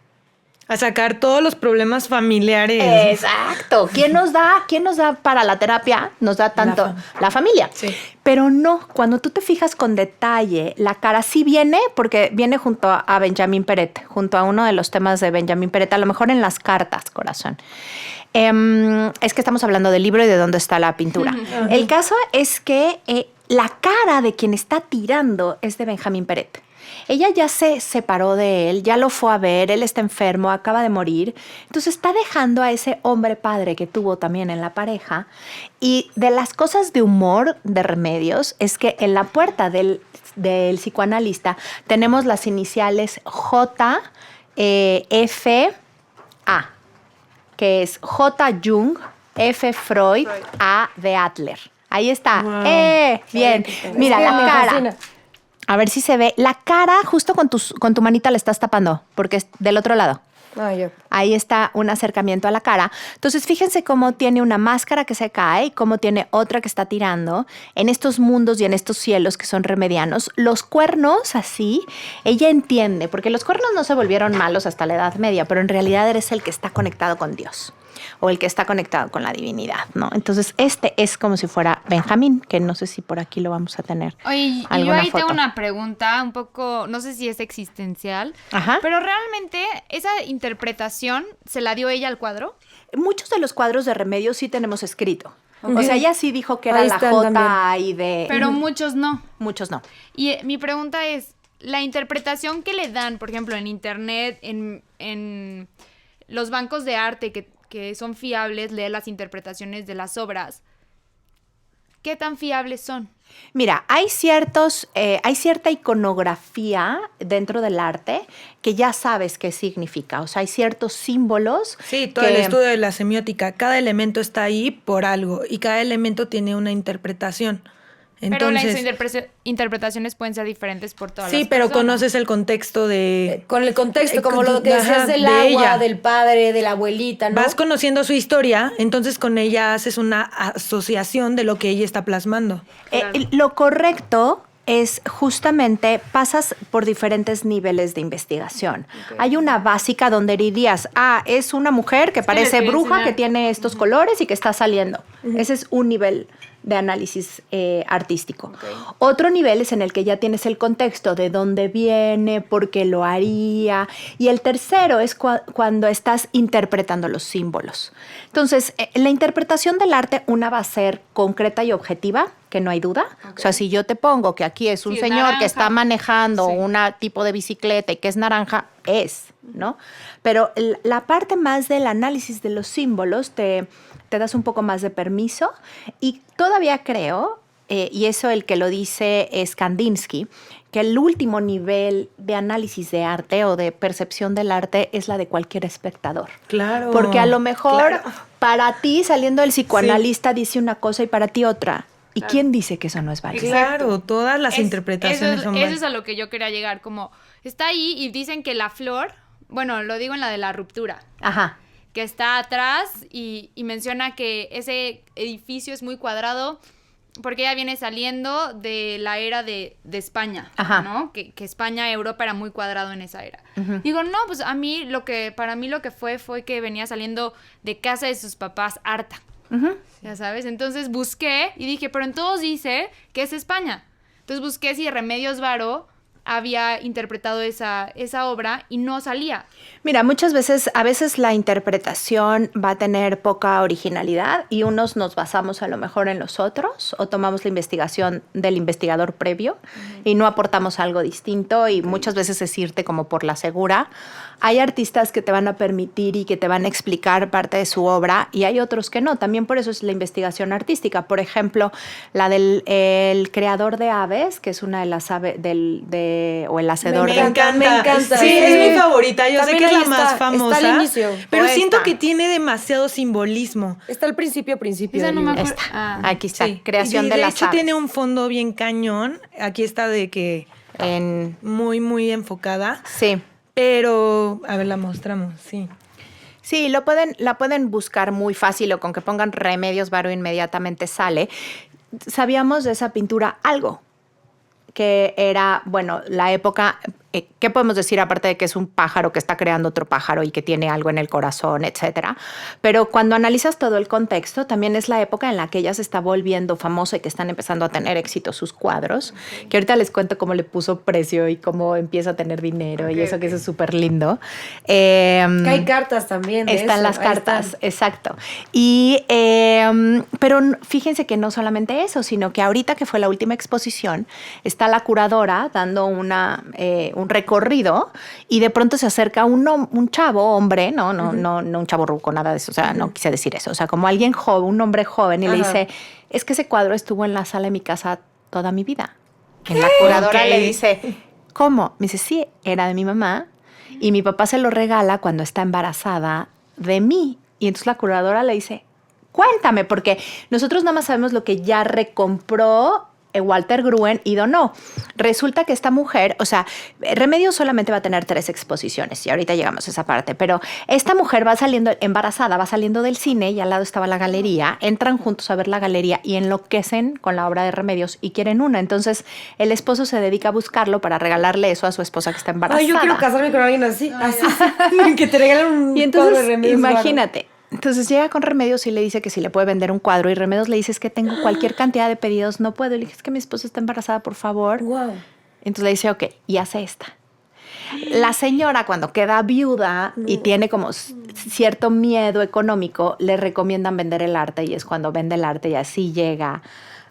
A sacar todos los problemas familiares. Exacto. ¿Quién nos da para la terapia? Nos da tanto la familia. Sí. Pero no, cuando tú te fijas con detalle, la cara sí viene, porque viene junto a Benjamín Peret, junto a uno de los temas de Benjamín Peret, a lo mejor en las cartas, corazón. Es que estamos hablando del libro y de dónde está la pintura. El caso es que la cara de quien está tirando es de Benjamín Peret. Ella ya se separó de él, ya lo fue a ver, él está enfermo, acaba de morir. Entonces está dejando a ese hombre padre que tuvo también en la pareja. Y de las cosas de humor de Remedios es que en la puerta del psicoanalista tenemos las iniciales J, F, A, que es J. Jung, F. Freud, A. de Adler. Ahí está. Wow. Bien. Mira, Es que la me cara. fascina. A ver si se ve. La cara justo con tu manita la estás tapando, porque es del otro lado. Ah, ya. Ahí está un acercamiento a la cara. Entonces, fíjense cómo tiene una máscara que se cae y cómo tiene otra que está tirando en estos mundos y en estos cielos que son remedianos. Los cuernos, así, ella entiende, porque los cuernos no se volvieron malos hasta la Edad Media, pero en realidad eres el que está conectado con Dios o el que está conectado con la divinidad, ¿no? Entonces, este es como si fuera Benjamín, que no sé si por aquí lo vamos a tener. Oye, y yo alguna ahí tengo foto. una pregunta un poco, no sé si es existencial, Ajá. pero realmente esa interpretación se la dio ella al cuadro. Muchos de los cuadros de Remedios sí tenemos escrito. Ok. O sea, ella sí dijo que era Ahí la están J y de... Pero muchos no. Muchos no. Y mi pregunta es, la interpretación que le dan, por ejemplo, en internet, en los bancos de arte que son fiables, leer las interpretaciones de las obras, ¿qué tan fiables son? Mira, hay cierta iconografía dentro del arte que ya sabes qué significa. O sea, hay ciertos símbolos. Sí, todo que- el estudio de la semiótica. Cada elemento está ahí por algo y cada elemento tiene una interpretación. Pero las Entonces, interpretaciones pueden ser diferentes por todas sí, las pero personas. conoces el contexto de... Con el contexto, como con- lo que decías ajá, del de agua, ella. del padre, de la abuelita, ¿no? Vas conociendo su historia, entonces con ella haces una asociación de lo que ella está plasmando. Lo correcto es justamente pasas por diferentes niveles de investigación. Hay una básica donde dirías, es una mujer que le parece quería bruja, enseñar. que tiene estos colores y que está saliendo. Ese es un nivel de análisis artístico. Otro nivel es en el que ya tienes el contexto de dónde viene, por qué lo haría. Y el tercero es cuando estás interpretando los símbolos. Entonces, la interpretación del arte, una va a ser concreta y objetiva, que no hay duda. O sea, si yo te pongo que aquí es un Sí, señor naranja. que está manejando Sí. un tipo de bicicleta y que es naranja, ¿no? Pero la parte más del análisis de los símbolos te das un poco más de permiso y todavía creo, y eso el que lo dice es Kandinsky, que el último nivel de análisis de arte o de percepción del arte es la de cualquier espectador. Claro. Porque a lo mejor claro. para ti saliendo el psicoanalista dice una cosa y para ti otra. ¿Y quién dice que eso no es válido? Claro, todas las interpretaciones son Eso es válidas. a lo que yo quería llegar, como está ahí y dicen que la flor, bueno, lo digo en la de la ruptura, Ajá. que está atrás y menciona que ese edificio es muy cuadrado porque ella viene saliendo de la era de España, Ajá. ¿no? Que España, Europa era muy cuadrado en esa era. Ujú. Digo, no, pues para mí lo que fue que venía saliendo de casa de sus papás harta, Ujú. ya sabes. Entonces busqué y dije, pero en todos dice que es España. Entonces busqué si Remedios Varo había interpretado esa obra y no salía. Mira, a veces la interpretación va a tener poca originalidad y unos nos basamos a lo mejor en los otros o tomamos la investigación del investigador previo y no aportamos algo distinto y muchas veces es irte como por la segura. Hay artistas que te van a permitir y que te van a explicar parte de su obra y hay otros que no. También por eso es la investigación artística. Por ejemplo, la del el creador de aves, que es una de las aves o el hacedor Me de... encanta, me encanta. Sí, Sí. es mi favorita. Yo También sé que es ahí la más está famosa. al inicio. Pero O siento esta. que tiene demasiado simbolismo. Está al principio. Esa del no me libro. acuerdo. Esta. Aquí está, Sí. creación Y de, de las hecho aves. tiene un fondo bien cañón. Aquí está de que muy, muy enfocada. Sí. Pero, a ver, la mostramos, sí. Sí, la pueden buscar muy fácil o con que pongan Remedios Varo inmediatamente sale. Sabíamos de esa pintura algo, que era, bueno, la época, ¿qué podemos decir aparte de que es un pájaro que está creando otro pájaro y que tiene algo en el corazón, etcétera? Pero cuando analizas todo el contexto, también es la época en la que ella se está volviendo famosa y que están empezando a tener éxito sus cuadros, que ahorita les cuento cómo le puso precio y cómo empieza a tener dinero y eso que eso es súper lindo. Que hay cartas también de Están eso, las ahí cartas, están. exacto. Y, pero fíjense que no solamente eso, sino que ahorita que fue la última exposición, está la curadora dando un recorrido y de pronto se acerca un chavo, hombre, no un chavo ruco, nada de eso, o sea, no quise decir eso, o sea, como alguien joven, un hombre joven, y le Ajá. dice, es que ese cuadro estuvo en la sala de mi casa toda mi vida. Y la curadora Ok. le dice, ¿cómo? Me dice, sí, era de mi mamá y mi papá se lo regala cuando está embarazada de mí. Y entonces la curadora le dice, cuéntame, porque nosotros nada más sabemos lo que ya recompró Walter Gruen y donó. Resulta que esta mujer, o sea, Remedios solamente va a tener 3 exposiciones y ahorita llegamos a esa parte, pero esta mujer va saliendo embarazada, va saliendo del cine y al lado estaba la galería, entran juntos a ver la galería y enloquecen con la obra de Remedios y quieren una. Entonces el esposo se dedica a buscarlo para regalarle eso a su esposa que está embarazada. Ay, yo quiero casarme con alguien así, que te regalen un Y cuadro entonces, de Remedios Varo. imagínate. Entonces llega con Remedios y le dice que si le puede vender un cuadro y Remedios le dice es que tengo cualquier cantidad de pedidos, no puedo. Y le dije es que mi esposa está embarazada, por favor. Wow. Entonces le dice, ok, y hace esta. La señora cuando queda viuda y tiene como cierto miedo económico, le recomiendan vender el arte y es cuando vende el arte y así llega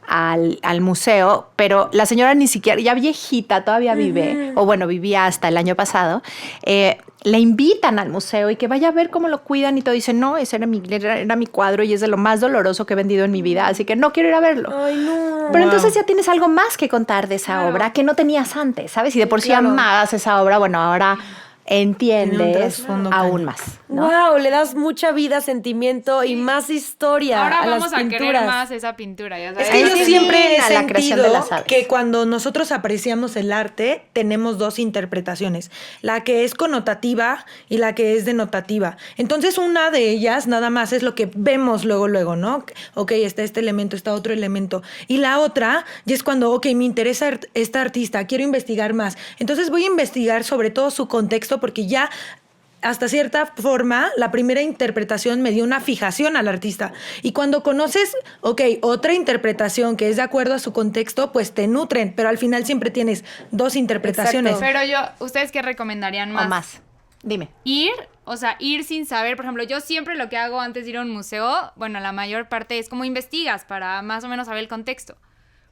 al museo, pero la señora ni siquiera, ya viejita, todavía vive, o bueno, vivía hasta el año pasado, le invitan al museo y que vaya a ver cómo lo cuidan y todo. Dice, no, ese era mi cuadro y es de lo más doloroso que he vendido en mi vida, así que no quiero ir a verlo. Ay, no. Pero entonces ya tienes algo más que contar de esa obra que no tenías antes, ¿sabes? Y de por sí amabas esa obra, bueno, ahora entiendes trasfondo aún cañón. más, ¿no? Wow, le das mucha vida, sentimiento y más historia Ahora a las vamos a querer pinturas. más esa pintura, ya Es sabes. que yo Ahí siempre he viene la creación de sentido las aves. que cuando nosotros apreciamos el arte, tenemos 2 interpretaciones, la que es connotativa y la que es denotativa. Entonces, una de ellas nada más es lo que vemos luego, ¿no? Ok, está este elemento, está otro elemento. Y la otra ya es cuando, ok, me interesa esta artista, quiero investigar más. Entonces, voy a investigar sobre todo su contexto porque ya hasta cierta forma, la primera interpretación me dio una fijación al artista. Y cuando conoces, ok, otra interpretación que es de acuerdo a su contexto, pues te nutren, pero al final siempre tienes 2 interpretaciones. Exacto. Pero ¿ustedes qué recomendarían más? O más. Dime. Ir sin saber, por ejemplo, yo siempre lo que hago antes de ir a un museo, bueno, la mayor parte es como investigas para más o menos saber el contexto.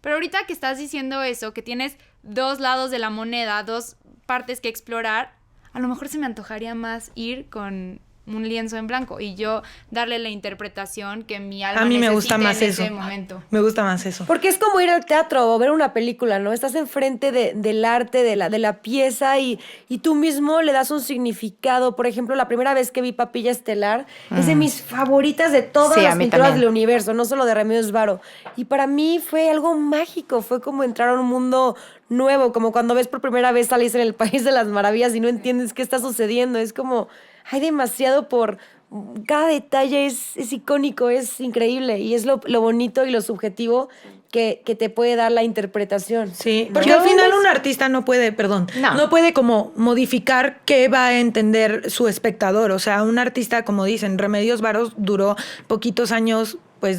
Pero ahorita que estás diciendo eso, que tienes 2 lados de la moneda, 2 partes que explorar, a lo mejor se me antojaría más ir con un lienzo en blanco y yo darle la interpretación que mi alma A mí me gusta necesite más en eso. ese momento. Me gusta más eso. Porque es como ir al teatro o ver una película, ¿no? Estás enfrente del arte, de la pieza y tú mismo le das un significado. Por ejemplo, la primera vez que vi Papilla Estelar es de mis favoritas de todas Sí, a las mí pinturas también. del universo, no solo de Remedios Varo. Y para mí fue algo mágico, fue como entrar a un mundo nuevo, como cuando ves por primera vez Alice en el País de las Maravillas y no entiendes qué está sucediendo. Es como, hay demasiado por... Cada detalle es icónico, es increíble y es lo bonito y lo subjetivo que te puede dar la interpretación. Sí, porque Yo al final les- un artista no puede como modificar qué va a entender su espectador. O sea, un artista, como dicen, Remedios Varo duró poquitos años pues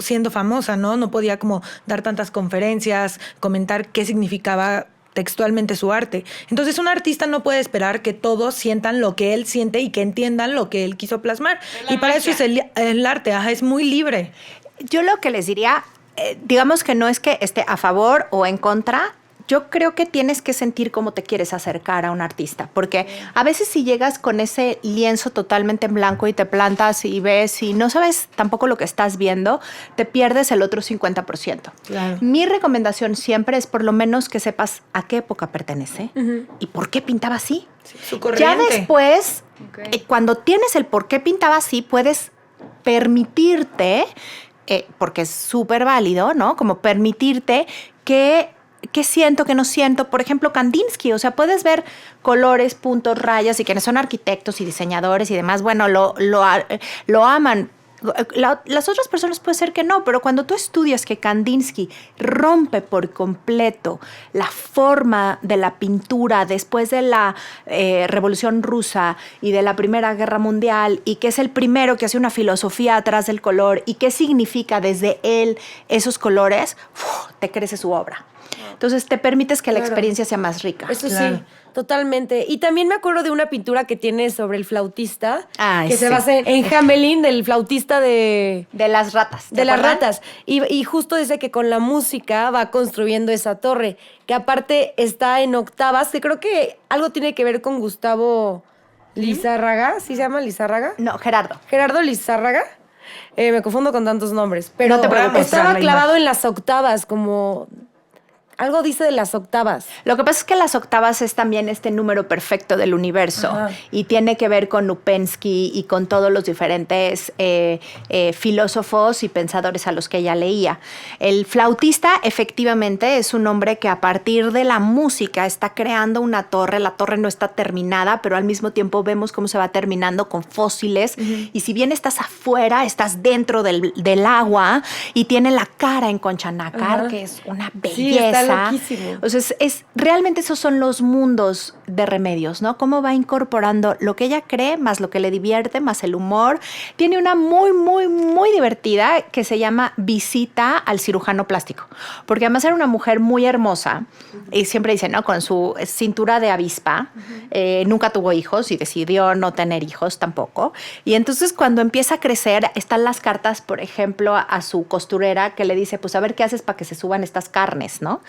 siendo famosa, ¿no? No podía como dar tantas conferencias, comentar qué significaba textualmente su arte. Entonces un artista no puede esperar que todos sientan lo que él siente y que entiendan lo que él quiso plasmar. Y para eso es el arte, es muy libre. Yo lo que les diría, digamos que no es que esté a favor o en contra. Yo creo que tienes que sentir cómo te quieres acercar a un artista, porque a veces si llegas con ese lienzo totalmente en blanco y te plantas y ves y no sabes tampoco lo que estás viendo, te pierdes el otro 50%. Claro. Mi recomendación siempre es por lo menos que sepas a qué época pertenece y por qué pintaba así. Sí, su Ya corriente. después, Ok. cuando tienes el por qué pintaba así, puedes permitirte, porque es súper válido, ¿no? Como permitirte que siento, que no siento. Por ejemplo, Kandinsky, o sea, puedes ver colores, puntos, rayas, y quienes son arquitectos y diseñadores y demás, bueno, lo aman. Las otras personas puede ser que no, pero cuando tú estudias que Kandinsky rompe por completo la forma de la pintura después de la Revolución Rusa y de la Primera Guerra Mundial, y que es el primero que hace una filosofía atrás del color y qué significa desde él esos colores, te crece su obra. Entonces te permites que la experiencia sea más rica. Eso Claro. sí, totalmente. Y también me acuerdo de una pintura que tiene sobre el flautista, Ay, que se sí. basa en Hamelin, del flautista de las ratas. ¿te las acuerdan? ratas. Y justo dice que con la música va construyendo esa torre, que aparte está en octavas, que creo que algo tiene que ver con Gustavo Lizárraga, ¿sí se llama Lizárraga? No, Gerardo. Gerardo Lizárraga. Me confundo con tantos nombres, pero No te preocupes. estaba La clavado en las octavas, como Algo dice de las octavas. Lo que pasa es que las octavas es también este número perfecto del universo. Ajá. Y tiene que ver con Upensky y con todos los diferentes filósofos y pensadores a los que ella leía. El flautista efectivamente es un hombre que a partir de la música está creando una torre. La torre no está terminada, pero al mismo tiempo vemos cómo se va terminando con fósiles. Y si bien estás afuera, estás dentro del agua y tiene la cara en concha nácar, que es una belleza. Sí, está loquísimo. O sea, realmente esos son los mundos de Remedios, ¿no? Cómo va incorporando lo que ella cree, más lo que le divierte, más el humor. Tiene una muy, muy, muy divertida que se llama Visita al cirujano plástico. Porque además era una mujer muy hermosa y siempre dice, ¿no? Con su cintura de avispa, nunca tuvo hijos y decidió no tener hijos tampoco. Y entonces cuando empieza a crecer, están las cartas, por ejemplo, a su costurera que le dice, pues a ver qué haces para que se suban estas carnes, ¿no?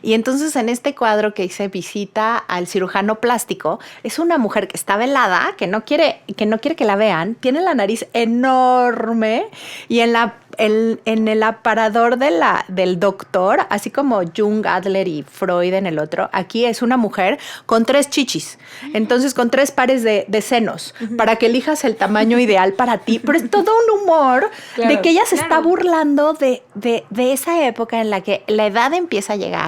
Y entonces en este cuadro que dice Visita al cirujano plástico, es una mujer que está velada, que no quiere que la vean, tiene la nariz enorme y en el aparador del doctor, así como Jung, Adler y Freud en el otro, aquí es una mujer con 3 chichis, entonces con 3 pares de senos, para que elijas el tamaño ideal para ti, pero es todo un humor de que ella se está burlando de esa época en la que la edad empieza a llegar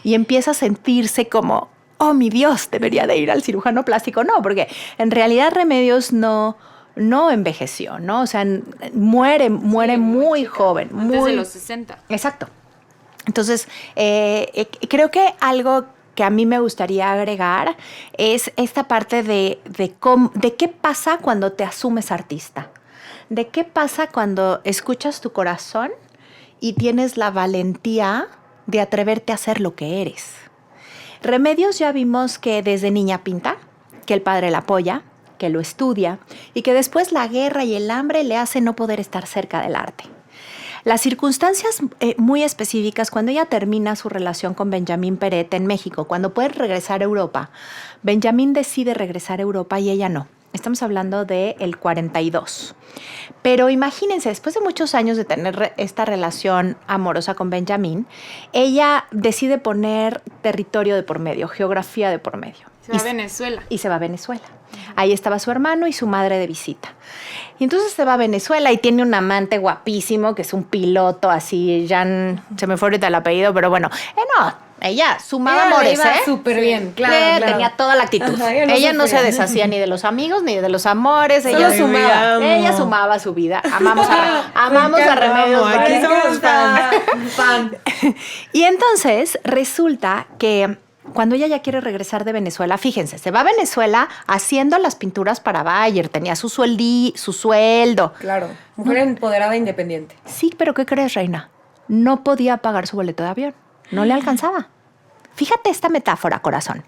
y empieza a sentirse como, oh, mi Dios, debería de ir al cirujano plástico. No, porque en realidad Remedios no envejeció, ¿no? O sea, muere muy joven. Antes de los 60. Exacto. Entonces, creo que algo que a mí me gustaría agregar es esta parte de qué pasa cuando te asumes artista. De qué pasa cuando escuchas tu corazón y tienes la valentía de atreverte a hacer lo que eres. Remedios ya vimos que desde niña pinta, que el padre la apoya, que lo estudia y que después la guerra y el hambre le hacen no poder estar cerca del arte. Las circunstancias muy específicas, cuando ella termina su relación con Benjamín Peret en México, cuando puede regresar a Europa, Benjamín decide regresar a Europa y ella no. Estamos hablando del 42. Pero imagínense, después de muchos años de tener esta relación amorosa con Benjamín, ella decide poner territorio de por medio, geografía de por medio. Se va a Venezuela. Y se va a Venezuela. Ahí estaba su hermano y su madre de visita. Y entonces se va a Venezuela y tiene un amante guapísimo, que es un piloto así, se me fue ahorita el apellido, pero bueno, ella sumaba amores, súper bien, claro. Tenía toda la actitud. Ajá, ella no se deshacía ni de los amigos ni de los amores. Solo Ella sumaba. Ella sumaba su vida. Amamos a Remedios. Aquí Varo. somos fan. Y entonces resulta que cuando ella ya quiere regresar de Venezuela, fíjense, se va a Venezuela haciendo las pinturas para Bayer, tenía su sueldo. Claro, mujer empoderada e independiente. Sí, pero ¿qué crees, reina? No podía pagar su boleto de avión, no le alcanzaba. Fíjate esta metáfora, corazón.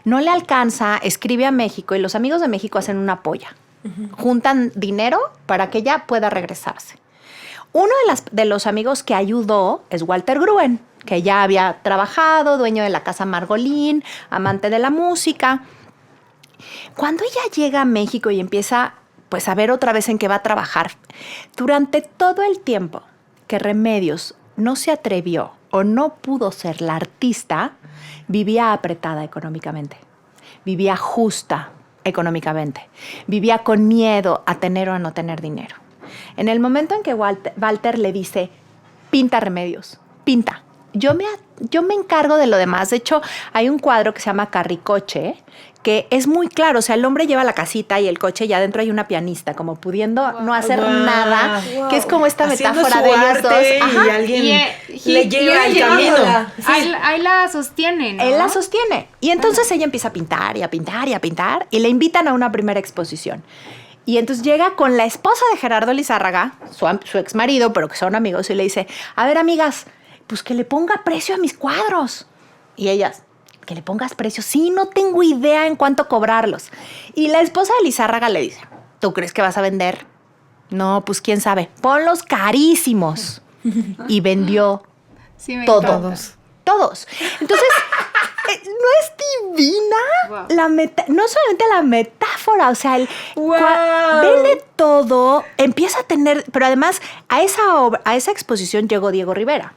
No le alcanza, escribe a México y los amigos de México hacen una polla. Juntan dinero para que ella pueda regresarse. Uno de los amigos que ayudó es Walter Gruen, que ya había trabajado, dueño de la casa Margolín, amante de la música. Cuando ella llega a México y empieza pues a ver otra vez en qué va a trabajar, durante todo el tiempo que Remedios no se atrevió o no pudo ser la artista, vivía apretada económicamente, vivía justa económicamente, vivía con miedo a tener o a no tener dinero. En el momento en que Walter le dice, pinta, Remedios, pinta. Yo me encargo de lo demás. De hecho, hay un cuadro que se llama Carricoche, que es muy claro. O sea, el hombre lleva la casita y el coche y adentro hay una pianista, como pudiendo no hacer nada, que es como esta haciendo metáfora su de ellos arte dos. y Ajá. alguien Y le lleva el camino. Ahí la sostiene, ¿no? Él la sostiene. Y entonces ella empieza a pintar y a pintar y a pintar y le invitan a una primera exposición. Y entonces llega con la esposa de Gerardo Lizárraga, su ex marido, pero que son amigos, y le dice, a ver, amigas, pues que le ponga precio a mis cuadros. Y ellas, ¿que le pongas precio? Sí, no tengo idea en cuánto cobrarlos. Y la esposa de Lizárraga le dice, ¿tú crees que vas a vender? No, pues quién sabe, ponlos carísimos. Y vendió Sí, me todo. encanta. Todos. Entonces, ¿no es divina? No solamente la metáfora, o sea, vende todo, empieza a tener, pero además a esa exposición llegó Diego Rivera.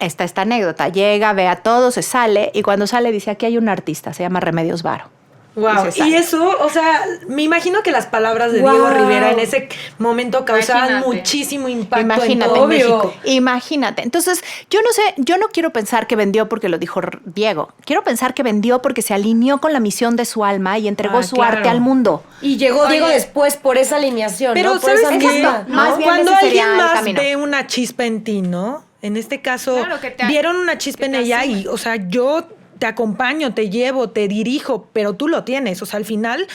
está esta anécdota. Llega, ve a todo, se sale y cuando sale dice, aquí hay un artista, se llama Remedios Varo. Wow. se Y sale. eso, o sea, me imagino que las palabras de Wow. Diego Rivera en ese momento causaban Imagínate. muchísimo impacto Imagínate, en todo Obvio. México. Imagínate. Entonces, yo no sé, yo no quiero pensar que vendió porque lo dijo Diego. Quiero pensar que vendió porque se alineó con la misión de su alma y entregó Ah, su claro. arte al mundo. Y llegó Oye. Diego después por esa alineación, Pero ¿no? Por ¿sabes esa qué? misma, ¿no? Más bien Cuando ese sería alguien el más camino. ve una chispa en ti, ¿no? En este caso, Claro, que te- vieron una chispa que en te ella asume. y, o sea, yo te acompaño, te llevo, te dirijo, pero tú lo tienes. O sea, al final,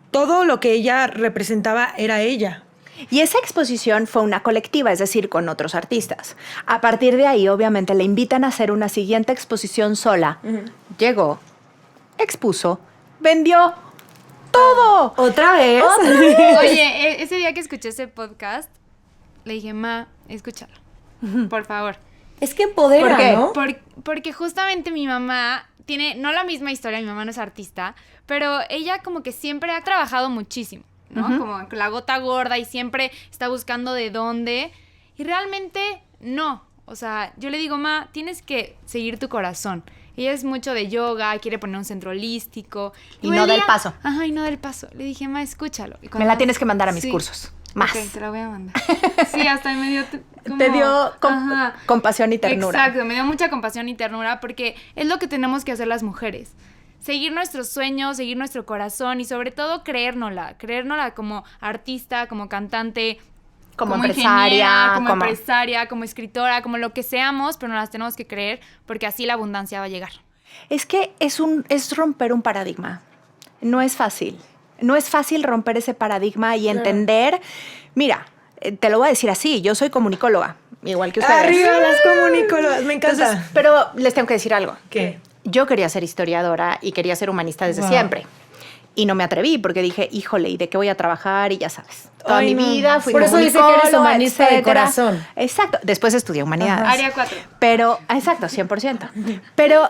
todo lo que ella representaba era ella. Y esa exposición fue una colectiva, es decir, con otros artistas. A partir de ahí, obviamente, le invitan a hacer una siguiente exposición sola. Llegó, expuso, vendió todo. ¿Otra vez? Oye, ese día que escuché ese podcast, le dije, ma, escúchalo, por favor. Es que empodera, ¿Por qué? ¿no? Porque justamente mi mamá tiene, no la misma historia, mi mamá no es artista, pero ella como que siempre ha trabajado muchísimo, ¿no? Como con la gota gorda y siempre está buscando de dónde. Y realmente no. O sea, yo le digo, ma, tienes que seguir tu corazón. Ella es mucho de yoga, quiere poner un centro holístico. Y un no del día- paso. Ajá, y no del paso. Le dije, ma, escúchalo. Y Me cuando- la tienes que mandar a mis Sí. cursos. Más. Ok, te la voy a mandar. Sí, hasta me dio... Te dio Ajá. compasión y ternura. Exacto, me dio mucha compasión y ternura porque es lo que tenemos que hacer las mujeres. Seguir nuestros sueños, seguir nuestro corazón y sobre todo creérnosla como artista, como cantante, Como ingeniera, empresaria, como empresaria, como escritora, como lo que seamos, pero nos las tenemos que creer porque así la abundancia va a llegar. Es que es romper un paradigma. No es fácil. No es fácil romper ese paradigma y entender. Mira, te lo voy a decir así, yo soy comunicóloga, igual que ustedes. Arriba las comunicólogas, me encanta. Entonces, pero les tengo que decir algo. ¿Qué? Yo quería ser historiadora y quería ser humanista desde Wow. siempre. Y no me atreví porque dije, híjole, ¿y de qué voy a trabajar? Y ya sabes, toda Ay, mi no. vida fui Por eso dice que eres comunicóloga, humanista de etcétera. corazón. Exacto. Después estudié humanidades. Área 4. Pero, exacto, 100%. Pero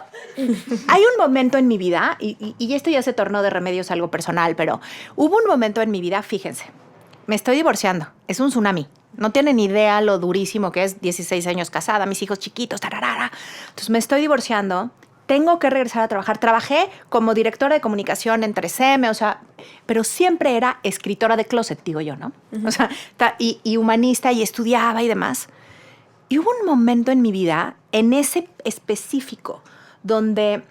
hay un momento en mi vida, y esto ya se tornó de Remedios algo personal, pero hubo un momento en mi vida, fíjense, me estoy divorciando, es un tsunami. No tienen idea lo durísimo que es 16 años casada, mis hijos chiquitos, tararara. Entonces me estoy divorciando, tengo que regresar a trabajar. Trabajé como directora de comunicación en 3M, o sea, pero siempre era escritora de closet, digo yo, ¿no? O sea, y humanista y estudiaba y demás. Y hubo un momento en mi vida, en ese específico, donde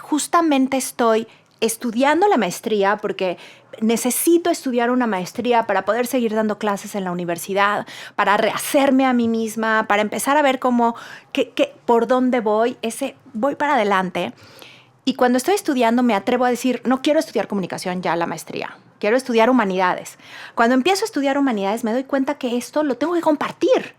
justamente estoy estudiando la maestría porque necesito estudiar una maestría para poder seguir dando clases en la universidad, para rehacerme a mí misma, para empezar a ver cómo, por dónde voy, voy para adelante. Y cuando estoy estudiando me atrevo a decir, no quiero estudiar comunicación ya la maestría, quiero estudiar humanidades. Cuando empiezo a estudiar humanidades me doy cuenta que esto lo tengo que compartir.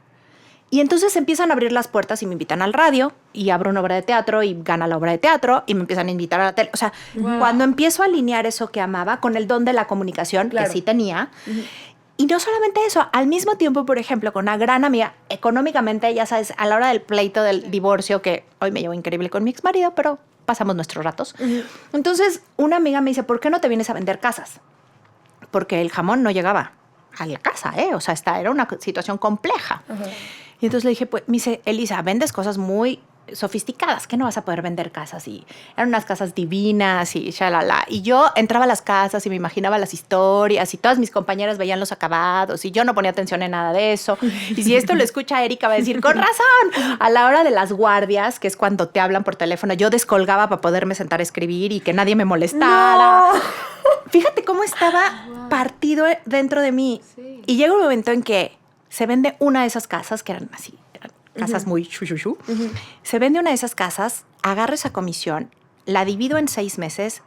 Y entonces empiezan a abrir las puertas y me invitan al radio y abro una obra de teatro y gana la obra de teatro y me empiezan a invitar a la tele. O sea, cuando empiezo a alinear eso que amaba con el don de la comunicación, Claro. que sí tenía, y no solamente eso, al mismo tiempo, por ejemplo, con una gran amiga, económicamente, ya sabes, a la hora del pleito del divorcio, que hoy me llevo increíble con mi exmarido, pero pasamos nuestros ratos. Entonces, una amiga me dice, ¿por qué no te vienes a vender casas? Porque el jamón no llegaba a la casa, ¿eh? O sea, era una situación compleja. Y entonces le dije, pues, me dice, Elisa, vendes cosas muy sofisticadas, que no vas a poder vender casas. Y eran unas casas divinas y shalala. Y yo entraba a las casas y me imaginaba las historias y todas mis compañeras veían los acabados y yo no ponía atención en nada de eso. Y si esto lo escucha Erika va a decir, con razón. A la hora de las guardias, que es cuando te hablan por teléfono, yo descolgaba para poderme sentar a escribir y que nadie me molestara. Fíjate cómo estaba partido dentro de mí. Sí. Y llega un momento en que se vende una de esas casas, que eran así, eran casas muy shushu. Se vende una de esas casas, agarro esa comisión, la divido en 6 meses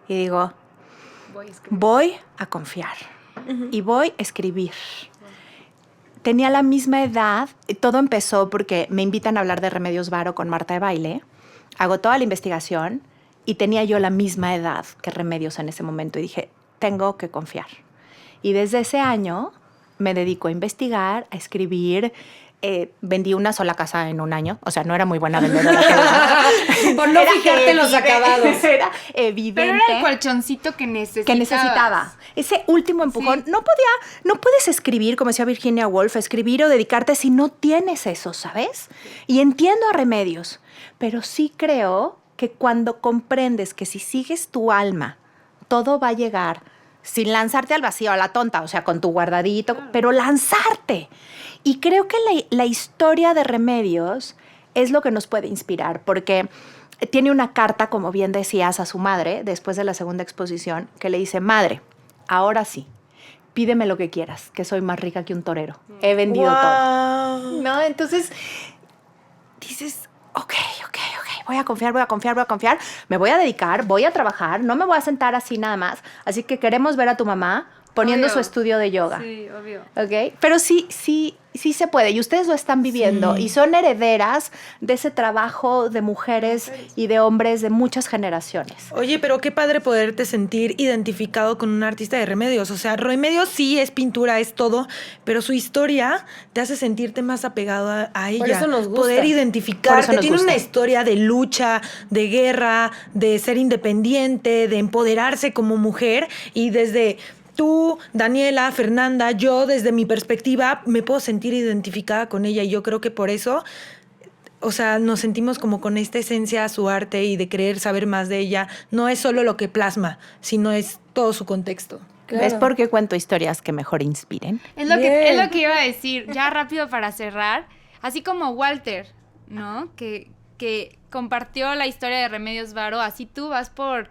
y digo, voy a confiar y voy a escribir. Tenía la misma edad, todo empezó porque me invitan a hablar de Remedios Varo con Marta de Baile, hago toda la investigación y tenía yo la misma edad que Remedios en ese momento y dije, tengo que confiar. Y desde ese año me dedico a investigar, a escribir. Vendí una sola casa en un año, o sea, no era muy buena vendedora. Por no fijarte en los acabados. Era evidente. Pero era el colchoncito que necesitaba. Ese último empujón. Sí. No puedes escribir, como decía Virginia Woolf, escribir o dedicarte si no tienes eso, ¿sabes? Y entiendo a Remedios, pero sí creo que cuando comprendes que si sigues tu alma, todo va a llegar sin lanzarte al vacío, a la tonta, o sea, con tu guardadito, pero lanzarte. Y creo que la historia de Remedios es lo que nos puede inspirar, porque tiene una carta, como bien decías, a su madre, después de la segunda exposición, que le dice, madre, ahora sí, pídeme lo que quieras, que soy más rica que un torero. He vendido todo. ¿No? Entonces, dices, ok, voy a confiar, me voy a dedicar, voy a trabajar, no me voy a sentar así nada más. Así que queremos ver a tu mamá poniendo Obvio. su estudio de yoga. Sí, obvio. ¿Ok? Pero sí se puede y ustedes lo están viviendo y son herederas de ese trabajo de mujeres y de hombres de muchas generaciones. Oye, pero qué padre poderte sentir identificado con un artista de Remedios. O sea, Remedios sí es pintura, es todo, pero su historia te hace sentirte más apegado a ella. Por eso nos gusta. Poder Por eso identificarte. nos Tiene gusta. una historia de lucha, de guerra, de ser independiente, de empoderarse como mujer y desde... Tú, Daniela, Fernanda, yo desde mi perspectiva me puedo sentir identificada con ella y yo creo que por eso, o sea, nos sentimos como con esta esencia a su arte y de querer saber más de ella. No es solo lo que plasma, sino es todo su contexto. ¿Ves por qué cuento historias que mejor inspiren? Es lo Bien. que iba a decir, ya rápido para cerrar, así como Walter, ¿no? Que compartió la historia de Remedios Varo, así tú vas por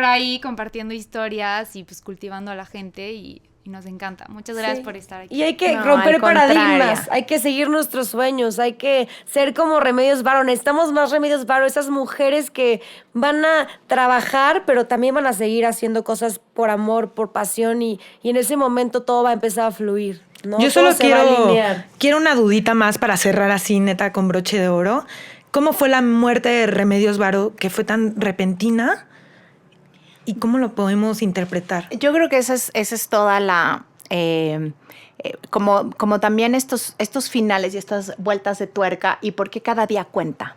ahí compartiendo historias y pues cultivando a la gente y nos encanta. Muchas gracias Sí. por estar aquí. Y hay que No, romper al paradigmas, contrario. hay que seguir nuestros sueños, hay que ser como Remedios Varo. Necesitamos más Remedios Varo, esas mujeres que van a trabajar, pero también van a seguir haciendo cosas por amor, por pasión y en ese momento todo va a empezar a fluir. ¿no? Yo Todo solo se va a alinear. quiero una dudita más para cerrar así, neta, con broche de oro. ¿Cómo fue la muerte de Remedios Varo, que fue tan repentina? ¿Y cómo lo podemos interpretar? Yo creo que esa es toda la... como también estos finales y estas vueltas de tuerca y por qué cada día cuenta.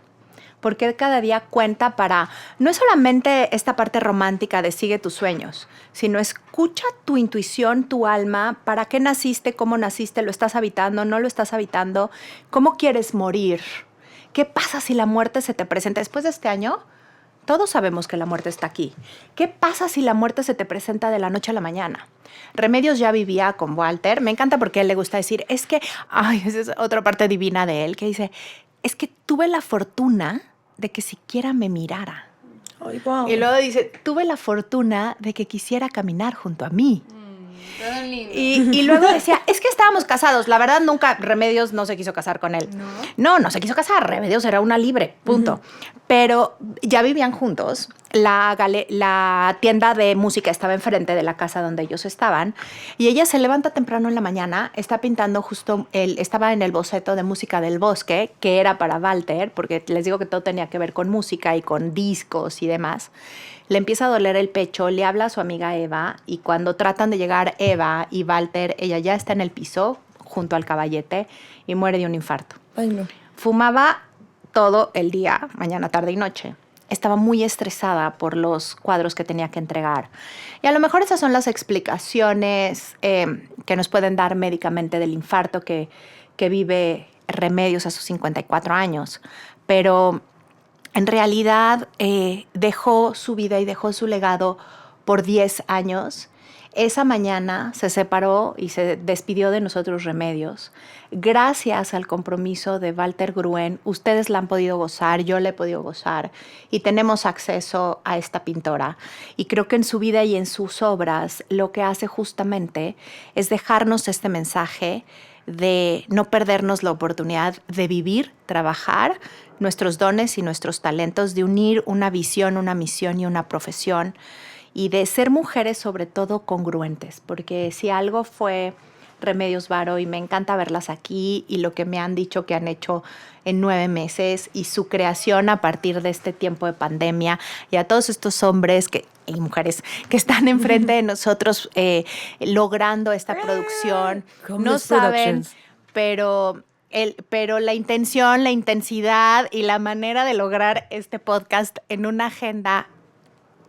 Porque cada día cuenta para, no es solamente esta parte romántica de sigue tus sueños, sino escucha tu intuición, tu alma, para qué naciste, cómo naciste, lo estás habitando, no lo estás habitando, cómo quieres morir. ¿Qué pasa si la muerte se te presenta después de este año? Todos sabemos que la muerte está aquí. ¿Qué pasa si la muerte se te presenta de la noche a la mañana? Remedios ya vivía con Walter. Me encanta porque a él le gusta decir, es que, ay, esa es otra parte divina de él, que dice, es que tuve la fortuna de que siquiera me mirara. Ay, wow. Y luego dice, tuve la fortuna de que quisiera caminar junto a mí. Todo lindo. Y luego decía, es que estábamos casados. La verdad, nunca Remedios no se quiso casar con él. No se quiso casar. Remedios era una libre, punto. Pero ya vivían juntos. La tienda de música estaba enfrente de la casa donde ellos estaban. Y ella se levanta temprano en la mañana, está pintando estaba en el boceto de Música del Bosque, que era para Walter, porque les digo que todo tenía que ver con música y con discos y demás. Le empieza a doler el pecho, le habla a su amiga Eva y cuando tratan de llegar Eva y Walter, ella ya está en el piso junto al caballete y muere de un infarto. Ay, no. Fumaba todo el día, mañana, tarde y noche. Estaba muy estresada por los cuadros que tenía que entregar. Y a lo mejor esas son las explicaciones que nos pueden dar médicamente del infarto que vive Remedios a sus 54 años. Pero en realidad dejó su vida y dejó su legado por 10 años. Esa mañana se separó y se despidió de nosotros Remedios. Gracias al compromiso de Walter Gruen, ustedes la han podido gozar, yo la he podido gozar y tenemos acceso a esta pintora. Y creo que en su vida y en sus obras lo que hace justamente es dejarnos este mensaje de no perdernos la oportunidad de vivir, trabajar nuestros dones y nuestros talentos, de unir una visión, una misión y una profesión y de ser mujeres sobre todo congruentes, porque si algo fue Remedios Varo y me encanta verlas aquí y lo que me han dicho que han hecho en 9 meses y su creación a partir de este tiempo de pandemia y a todos estos hombres y mujeres que están enfrente de nosotros logrando esta producción. No Homeless saben, Productions. pero pero la intención, la intensidad y la manera de lograr este podcast en una agenda,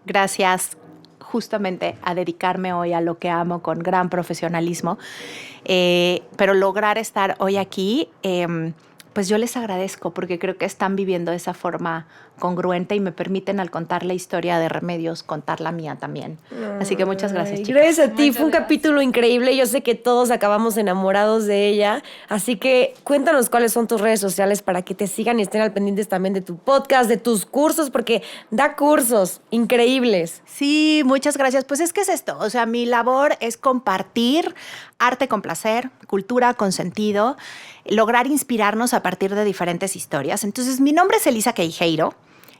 gracias justamente a dedicarme hoy a lo que amo con gran profesionalismo, pero lograr estar hoy aquí, pues yo les agradezco porque creo que están viviendo de esa forma congruente y me permiten al contar la historia de Remedios contar la mía también. Así que muchas gracias, chicas. Gracias a ti, Muchas fue un gracias. capítulo increíble. Yo sé que todos acabamos enamorados de ella. Así que cuéntanos cuáles son tus redes sociales para que te sigan y estén al pendientes también de tu podcast, de tus cursos, porque da cursos increíbles. Sí, muchas gracias. Pues es que es esto, o sea, mi labor es compartir arte con placer, cultura con sentido, lograr inspirarnos a partir de diferentes historias. Entonces, mi nombre es Elisa Queijeiro.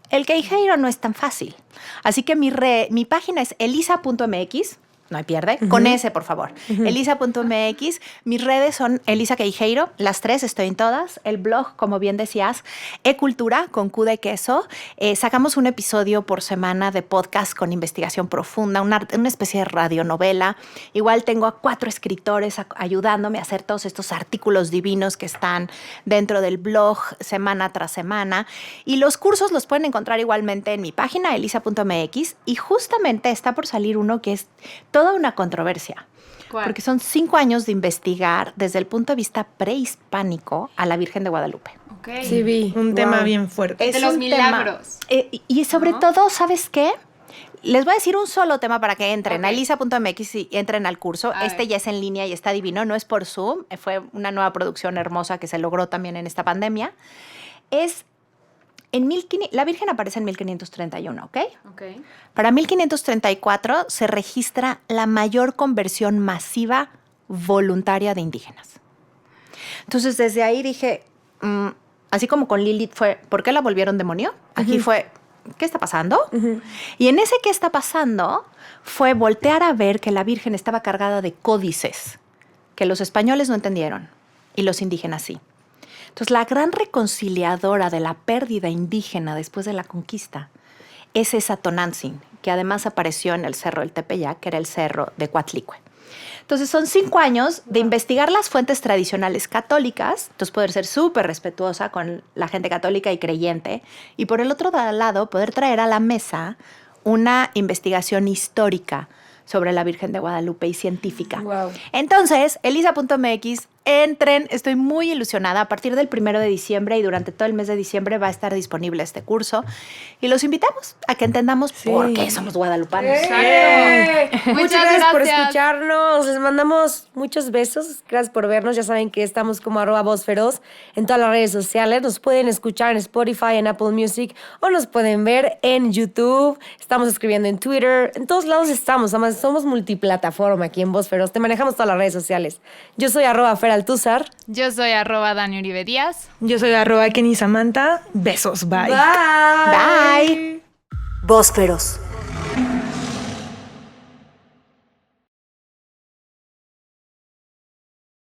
El Queijeiro no es tan fácil. Así que mi página es elisa.mx, no hay pierde, con S, por favor. Elisa.mx. Mis redes son Elisa Queijeiro, las 3, estoy en todas. El blog, como bien decías, E-Cultura, con Q de queso. Sacamos un episodio por semana de podcast con investigación profunda, una especie de radionovela. Igual tengo a 4 escritores ayudándome a hacer todos estos artículos divinos que están dentro del blog semana tras semana. Y los cursos los pueden encontrar igualmente en mi página, elisa.mx. Y justamente está por salir uno que es toda una controversia. ¿Cuál? Porque son 5 años de investigar desde el punto de vista prehispánico a la Virgen de Guadalupe. Ok. Sí, vi. Un tema Wow. bien fuerte. De los un milagros. Y sobre ¿No? todo, ¿sabes qué? Les voy a decir un solo tema para que entren Ok. a elisa.mx y entren al curso. A Este ver. ya es en línea y está divino, no es por Zoom. Fue una nueva producción hermosa que se logró también en esta pandemia. Es la Virgen aparece en 1531, ¿ok? Ok. Para 1534 se registra la mayor conversión masiva voluntaria de indígenas. Entonces, desde ahí dije, así como con Lilith fue, ¿por qué la volvieron demonio? Aquí fue, ¿qué está pasando? Y en ese ¿qué está pasando? Fue voltear a ver que la Virgen estaba cargada de códices que los españoles no entendieron y los indígenas sí. Entonces, la gran reconciliadora de la pérdida indígena después de la conquista es esa Tonantzin, que además apareció en el Cerro del Tepeyac, que era el cerro de Coatlicue. Entonces, son 5 años de investigar las fuentes tradicionales católicas, entonces poder ser súper respetuosa con la gente católica y creyente, y por el otro lado, poder traer a la mesa una investigación histórica sobre la Virgen de Guadalupe y científica. Wow. Entonces, elisa.mx, entren, estoy muy ilusionada. A partir del 1 de diciembre y durante todo el mes de diciembre va a estar disponible este curso y los invitamos a que entendamos por qué somos guadalupanos. Exacto. Muchas Muchas gracias por gracias. escucharnos. Les mandamos muchos besos. Gracias por vernos. Ya saben que estamos como @vozferoz en todas las redes sociales. Nos pueden escuchar en Spotify, en Apple Music o nos pueden ver en YouTube. Estamos escribiendo en Twitter. En todos lados estamos. Además, somos multiplataforma aquí en Voz Feroz. Te manejamos todas las redes sociales. Yo soy @FerAltúzar. Yo soy @Dani Uribe Díaz. Yo soy @Kenny Samantha. Besos, bye. Bye. Bye. Voz Feroz.